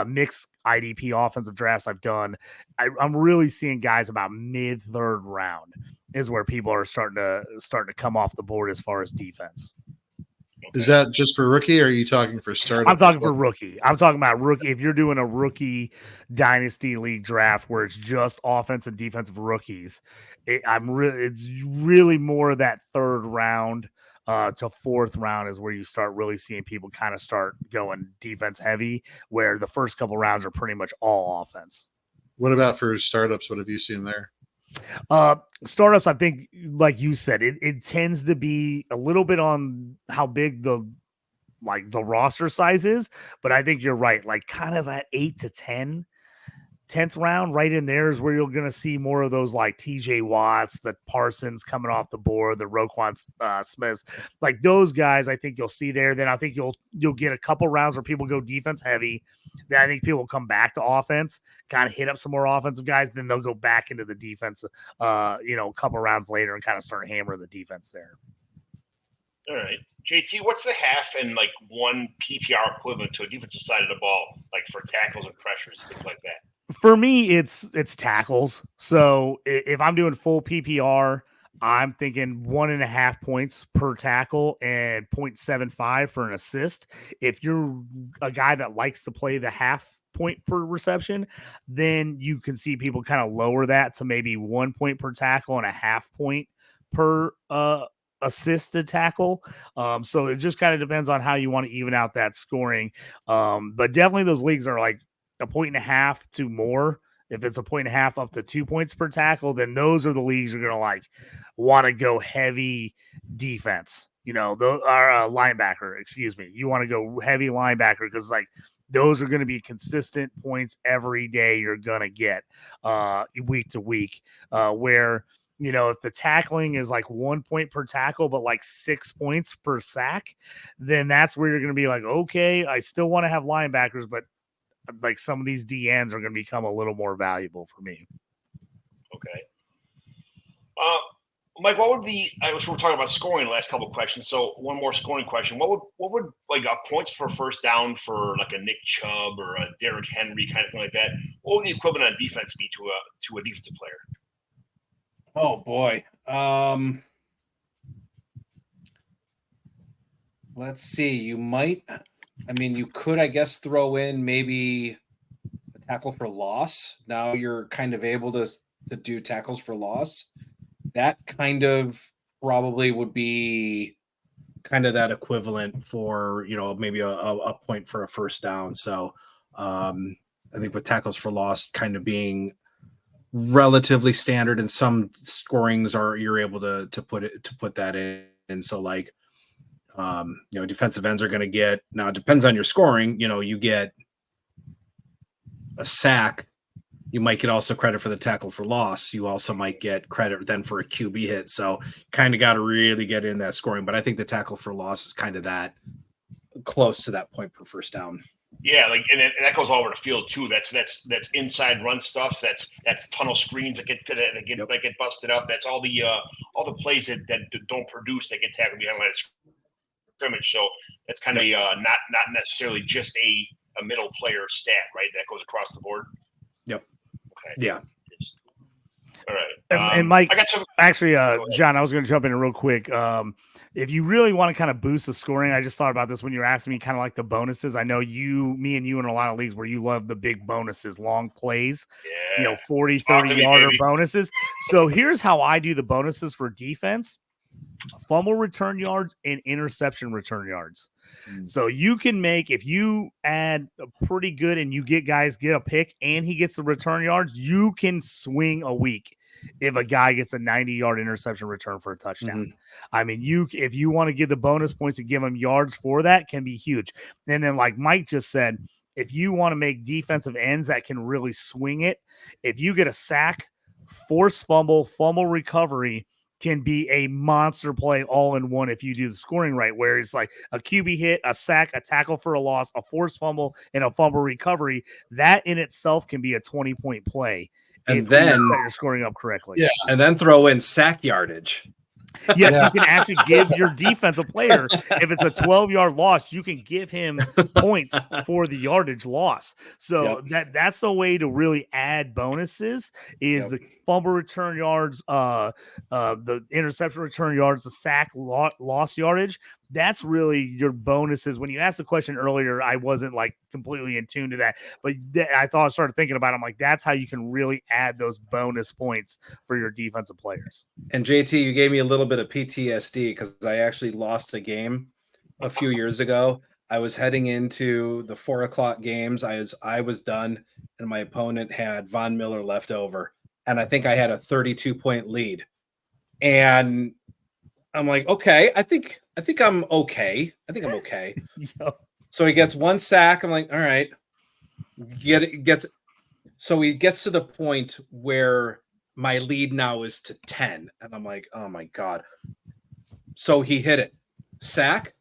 mixed IDP offensive drafts I've done, I'm really seeing guys about mid third round is where people are starting to come off the board as far as defense. Okay. Is that just for rookie or are you talking for startup? I'm talking for rookie. I'm talking about rookie. If you're doing a rookie dynasty league draft where it's just offense and defensive rookies, it's really more that third round to 4th round is where you start really seeing people kind of start going defense heavy, where the first couple rounds are pretty much all offense. What about for startups? What have you seen there? Startups, I think, like you said, it tends to be a little bit on how big the roster size is, but I think you're right. Like kind of at 8 to 10th round, right in there is where you're going to see more of those like TJ Watts, the Parsons coming off the board, the Roquan Smiths, like those guys. I think you'll see there. Then I think you'll get a couple rounds where people go defense heavy. Then I think people will come back to offense, kind of hit up some more offensive guys. Then they'll go back into the defense, a couple rounds later and kind of start hammering the defense there. All right. JT, what's the half and like one PPR equivalent to a defensive side of the ball, like for tackles and pressures, things like that? For me, it's tackles. So if I'm doing full PPR, I'm thinking 1.5 points per tackle and 0.75 for an assist. If you're a guy that likes to play the half point per reception, then you can see people kind of lower that to maybe 1 point per tackle and a half point per assisted tackle. So it just kind of depends on how you want to even out that scoring. But definitely those leagues are like 1.5 to more. If it's 1.5 up to 2 points per tackle, then those are the leagues you're gonna like want to go heavy defense. Those are linebacker. Excuse me. You want to go heavy linebacker because like those are going to be consistent points every day. You're gonna get week to week. Where if the tackling is like 1 point per tackle, but like 6 points per sack, then that's where you're going to be like, okay, I still want to have linebackers, but like some of these DNs are going to become a little more valuable for me. Okay. Mike, what would be? We're talking about scoring the last couple of questions. So one more scoring question. What would like points per first down for like a Nick Chubb or a Derrick Henry kind of thing like that? What would the equivalent on defense be to a defensive player? Oh boy. Let's see. You could, I guess, throw in maybe a tackle for loss. Now you're kind of able to do tackles for loss. That kind of probably would be kind of that equivalent for, maybe a point for a first down. So I think with tackles for loss kind of being relatively standard, and some scorings you're able to put that in. And so like, defensive ends are going to get, now it depends on your scoring, you get a sack, you might get also credit for the tackle for loss. You also might get credit then for a QB hit. So kind of got to really get in that scoring. But I think the tackle for loss is kind of that close to that point per first down. Yeah, like and that goes all over the field too. That's inside run stuff. That's tunnel screens that get busted up. That's all the plays that don't produce that get tackled behind the line of scrimmage. So that's kind of not necessarily just a middle player stat, right? That goes across the board. Yep. Okay. Yeah. All right. And Mike, I got some. Actually, John, I was going to jump in real quick. If you really want to kind of boost the scoring, I just thought about this when you were asking me kind of like the bonuses. I know me and you in a lot of leagues where you love the big bonuses, long plays, 40, 30-yarder bonuses. So here's how I do the bonuses for defense: fumble return yards and interception return yards. So you can make, if you add a pretty good and you get a pick and he gets the return yards, you can swing a week if a guy gets a 90-yard interception return for a touchdown. Mm-hmm. I mean, if you want to give the bonus points and give him yards for that, can be huge. And then like Mike just said, if you want to make defensive ends that can really swing it, if you get a sack, forced fumble recovery can be a monster play all in one if you do the scoring right, where it's like a QB hit, a sack, a tackle for a loss, a forced fumble, and a fumble recovery. That in itself can be a 20-point play. And then you're scoring up correctly. Yeah. And then throw in sack yardage. Yes, you can actually give your defensive player, if it's a 12-yard loss, you can give him points for the yardage loss. So that's the way to really add bonuses is the fumble return yards, the interception return yards, the sack loss yardage. That's really your bonuses. When you asked the question earlier, I wasn't like completely in tune to that, but I thought I started thinking about it. I'm like, that's how you can really add those bonus points for your defensive players. And JT, you gave me a little bit of PTSD because I actually lost a game a few years ago. I was heading into the 4:00 games. I was done, and my opponent had Von Miller left over, and I think I had a 32-point lead. And I'm like, okay, I think I'm okay. So he gets one sack. I'm like, all right, so he gets to the point where my lead now is to 10. And I'm like, oh my God. So he hit it. Sack,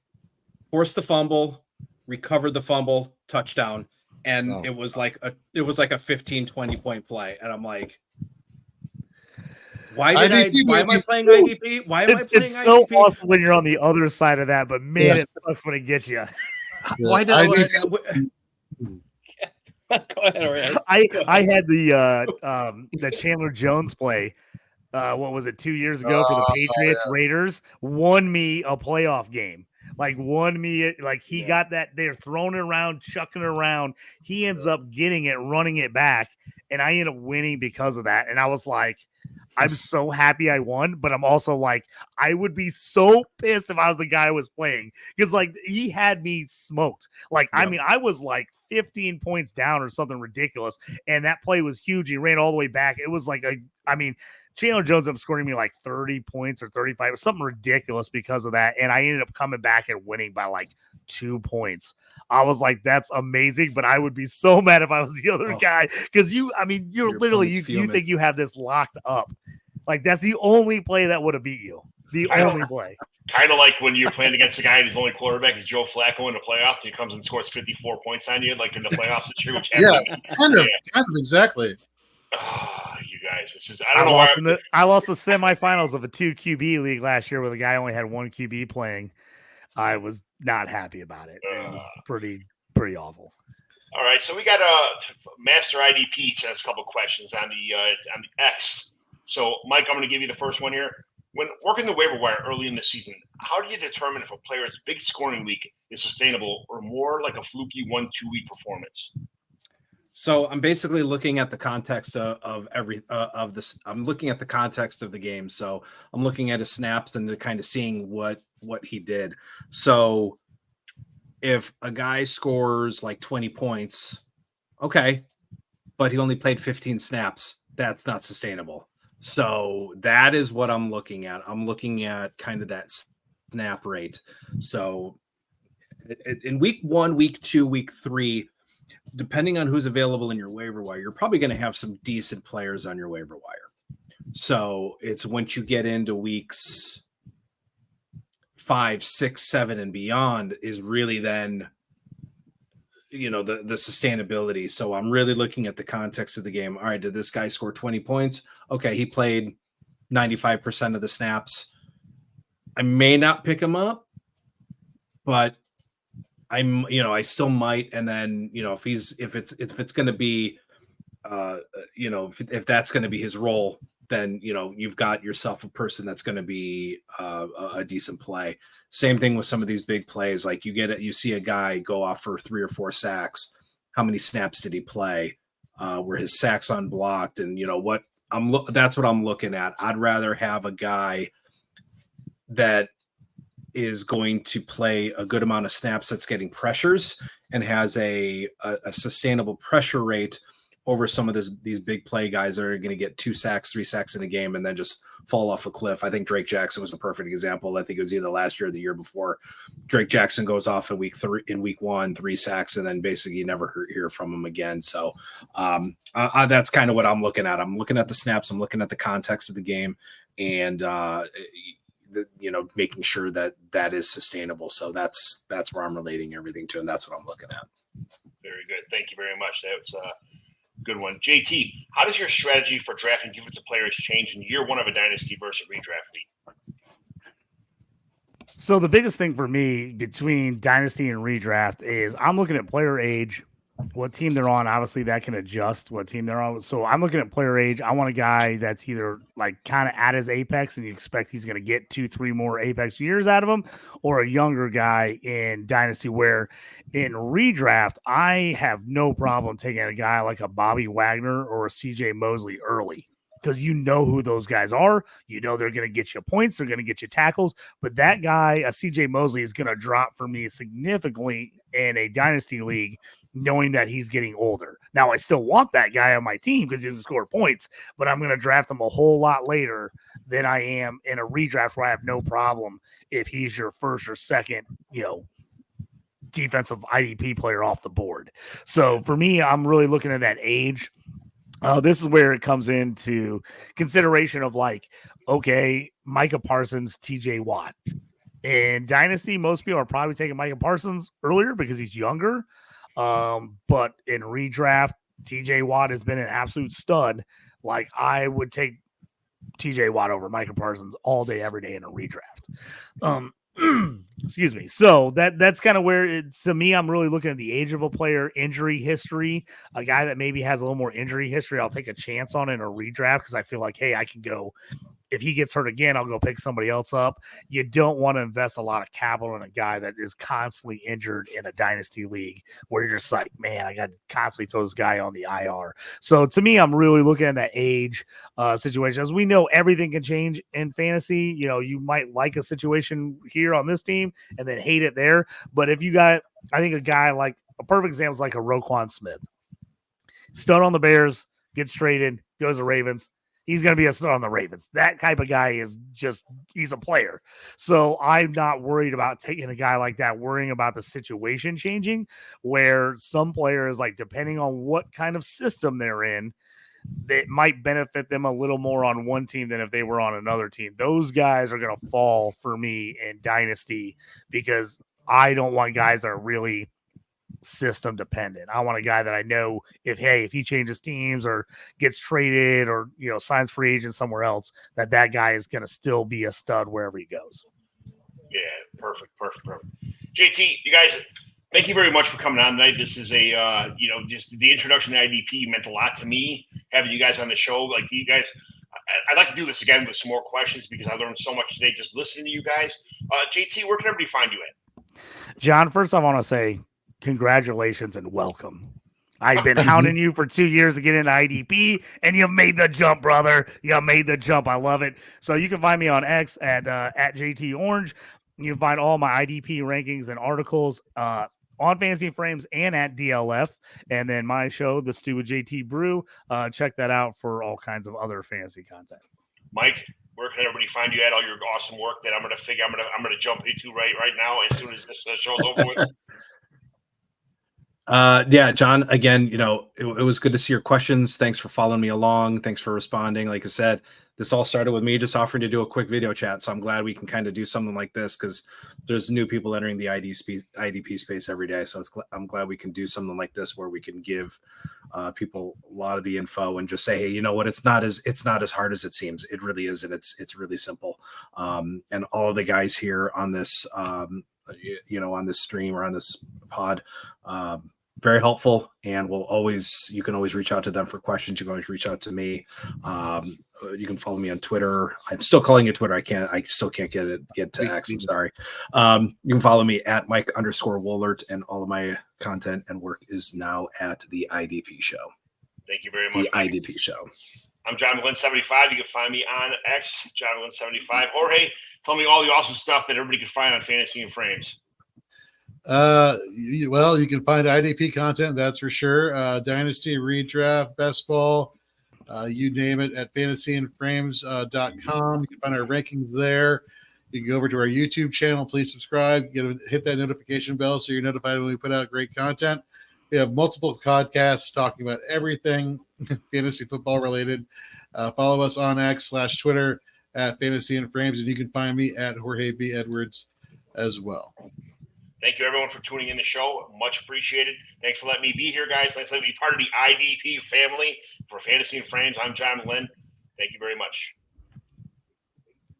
forced the fumble, recovered the fumble, touchdown. And it was like a 15, 20-point play. And I'm like, Why am I playing IDP? Why am I playing it's IDP? so awesome when you're on the other side of that, but man, Yes. it sucks when it gets you. Why did Go ahead, Jorge. I had the Chandler Jones play. What was it, 2 years ago for the Patriots? Raiders won me a playoff game. He got that. They're throwing it around, chucking it around. He ends up getting it, running it back, and I end up winning because of that. And I was like, I'm so happy I won, but I'm also like, I would be so pissed if I was the guy who was playing, because like he had me smoked. Like, I mean, I was like 15 points down or something ridiculous, and that play was huge. He ran all the way back. It was like Chandler Jones ended up scoring me like 30 points or 35, something ridiculous because of that. And I ended up coming back and winning by like 2 points. I was like, that's amazing, but I would be so mad if I was the other guy, because you're literally, you think you have this locked up. Like, that's the only play that would have beat you. The only play. Kind of like when you're playing against a guy and his only quarterback is Joe Flacco in the playoffs, and he comes and scores 54 points on you, like in the playoffs this year. Which kind of exactly. Oh, you guys, this is I lost the semifinals of a 2 QB league last year where the guy only had 1 QB playing. I was not happy about it. It was pretty awful. All right, so we got Master IDP has a couple questions on the X. So, Mike, I'm going to give you the first one here. When working the waiver wire early in the season, how do you determine if a player's big scoring week is sustainable or more like a fluky 1-2 week performance? So I'm basically looking at the context of this. I'm looking at the context of the game. So I'm looking at his snaps and kind of seeing what he did. So if a guy scores like 20 points, okay, but he only played 15 snaps, that's not sustainable. So that is what I'm looking at. I'm looking at kind of that snap rate. So in week 1, week 2, week 3, depending on who's available in your waiver wire, you're probably going to have some decent players on your waiver wire. So it's once you get into weeks 5, 6, 7 and beyond is really then, the sustainability. So I'm really looking at the context of the game. All right, did this guy score 20 points? Okay, he played 95% of the snaps. I may not pick him up, but I still might. And then, if it's going to be, if that's going to be his role, then, you've got yourself a person that's going to be a decent play. Same thing with some of these big plays. Like you see a guy go off for 3 or 4 sacks. How many snaps did he play? Were his sacks unblocked? And that's what I'm looking at. I'd rather have a guy that is going to play a good amount of snaps that's getting pressures and has a sustainable pressure rate over some of these big play guys that are going to get 2 sacks, 3 sacks in a game and then just fall off a cliff. I think Drake Jackson was a perfect example. I think it was either last year or the year before. Drake Jackson goes off in week 1, 3 sacks, and then basically you never hear from him again. So that's kind of what I'm looking at. I'm looking at the snaps. I'm looking at the context of the game and, making sure that is sustainable. So that's where I'm relating everything to, and that's what I'm looking at. Very good. Thank you very much. That's a good one. JT, how does your strategy for drafting defensive players change in year 1 of a dynasty versus redraft league? So the biggest thing for me between dynasty and redraft is I'm looking at player age, what team they're on. Obviously that can adjust what team they're on. So I'm looking at player age. I want a guy that's either like kind of at his apex and you expect he's going to get 2-3 more apex years out of him, or a younger guy in dynasty, where in redraft, I have no problem taking a guy like a Bobby Wagner or a CJ Mosley early, because you know who those guys are. They're going to get you points. They're going to get you tackles. But that guy, a CJ Mosley, is going to drop for me significantly in a dynasty league, knowing that he's getting older. Now, I still want that guy on my team because he doesn't score points, but I'm going to draft him a whole lot later than I am in a redraft where I have no problem if he's your first or second, defensive IDP player off the board. So for me, I'm really looking at that age. This is where it comes into consideration of like, okay, Micah Parsons, TJ Watt. In Dynasty, most people are probably taking Micah Parsons earlier because he's younger. But in redraft, TJ Watt has been an absolute stud. Like, I would take TJ Watt over Micah Parsons all day, every day in a redraft. Excuse me. So that's kind of where it's to me. I'm really looking at the age of a player, injury history, a guy that maybe has a little more injury history. I'll take a chance on in a redraft because I feel like, hey, I can go. If he gets hurt again, I'll go pick somebody else up. You don't want to invest a lot of capital in a guy that is constantly injured in a dynasty league where you're just like, man, I got to constantly throw this guy on the IR. So to me, I'm really looking at that age situation. As we know, everything can change in fantasy. You know, you might like a situation here on this team and then hate it there. But if you got, I think a guy like a perfect example is like a Roquan Smith. Stud on the Bears, gets traded, goes to Ravens. He's going to be a star on the Ravens. That type of guy is just, he's a player. So I'm not worried about taking a guy like that, worrying about the situation changing, where some players, like, depending on what kind of system they're in, that might benefit them a little more on one team than if they were on another team. Those guys are going to fall for me in Dynasty because I don't want guys that are really system dependent. I want a guy that I know if he changes teams or gets traded or, you know, signs free agent somewhere else, that guy is going to still be a stud wherever he goes. Yeah, perfect. JT, you guys, thank you very much for coming on tonight. This is a, just the introduction to IDP meant a lot to me, having you guys on the show. Like, you guys, I'd like to do this again with some more questions because I learned so much today just listening to you guys. JT, where can everybody find you at? John, first I want to say congratulations and welcome. I've been hounding you for 2 years to get into IDP, and you made the jump, brother. You made the jump. I love it. So you can find me on X at JT Orange. You can find all my IDP rankings and articles on Fantasy Frames and at DLF. And then my show, The Stew with JT Brew. Check that out for all kinds of other fantasy content. Mike, where can everybody find you at? All your awesome work that I'm gonna jump into right now as soon as this show's over with. Yeah, John, again, it was good to see your questions. Thanks for following me along. Thanks for responding. Like I said, this all started with me just offering to do a quick video chat. So I'm glad we can kind of do something like this because there's new people entering the IDP space every day. So I'm glad we can do something like this where we can give people a lot of the info and just say, hey, you know what? It's not as hard as it seems. It really is. And it's really simple. And all of the guys here on this, on this stream or on this pod, very helpful, and you can always reach out to them for questions. You can always reach out to me. You can follow me on Twitter. I'm still calling it Twitter. I still can't get to X. I'm sorry. You can follow me at Mike_Woolert, and all of my content and work is now at the IDP show. Thank you very much. The IDP show. I'm John McGlynn 75. You can find me on X, John McGlynn 75. Jorge, tell me all the awesome stuff that everybody can find on Fantasy and Frames. Well, you can find IDP content, that's for sure. Dynasty, Redraft, Best Ball, you name it, at fantasyandframes.com. You can find our rankings there. You can go over to our YouTube channel. Please subscribe. Hit that notification bell so you're notified when we put out great content. We have multiple podcasts talking about everything fantasy football related. Follow us on X/Twitter at Fantasy and Frames, and you can find me at Jorge B. Edwards as well. Thank you, everyone, for tuning in the show. Much appreciated. Thanks for letting me be here, guys. Thanks for letting me be part of the IDP family for Fantasy and Frames. I'm John McGlynn. Thank you very much.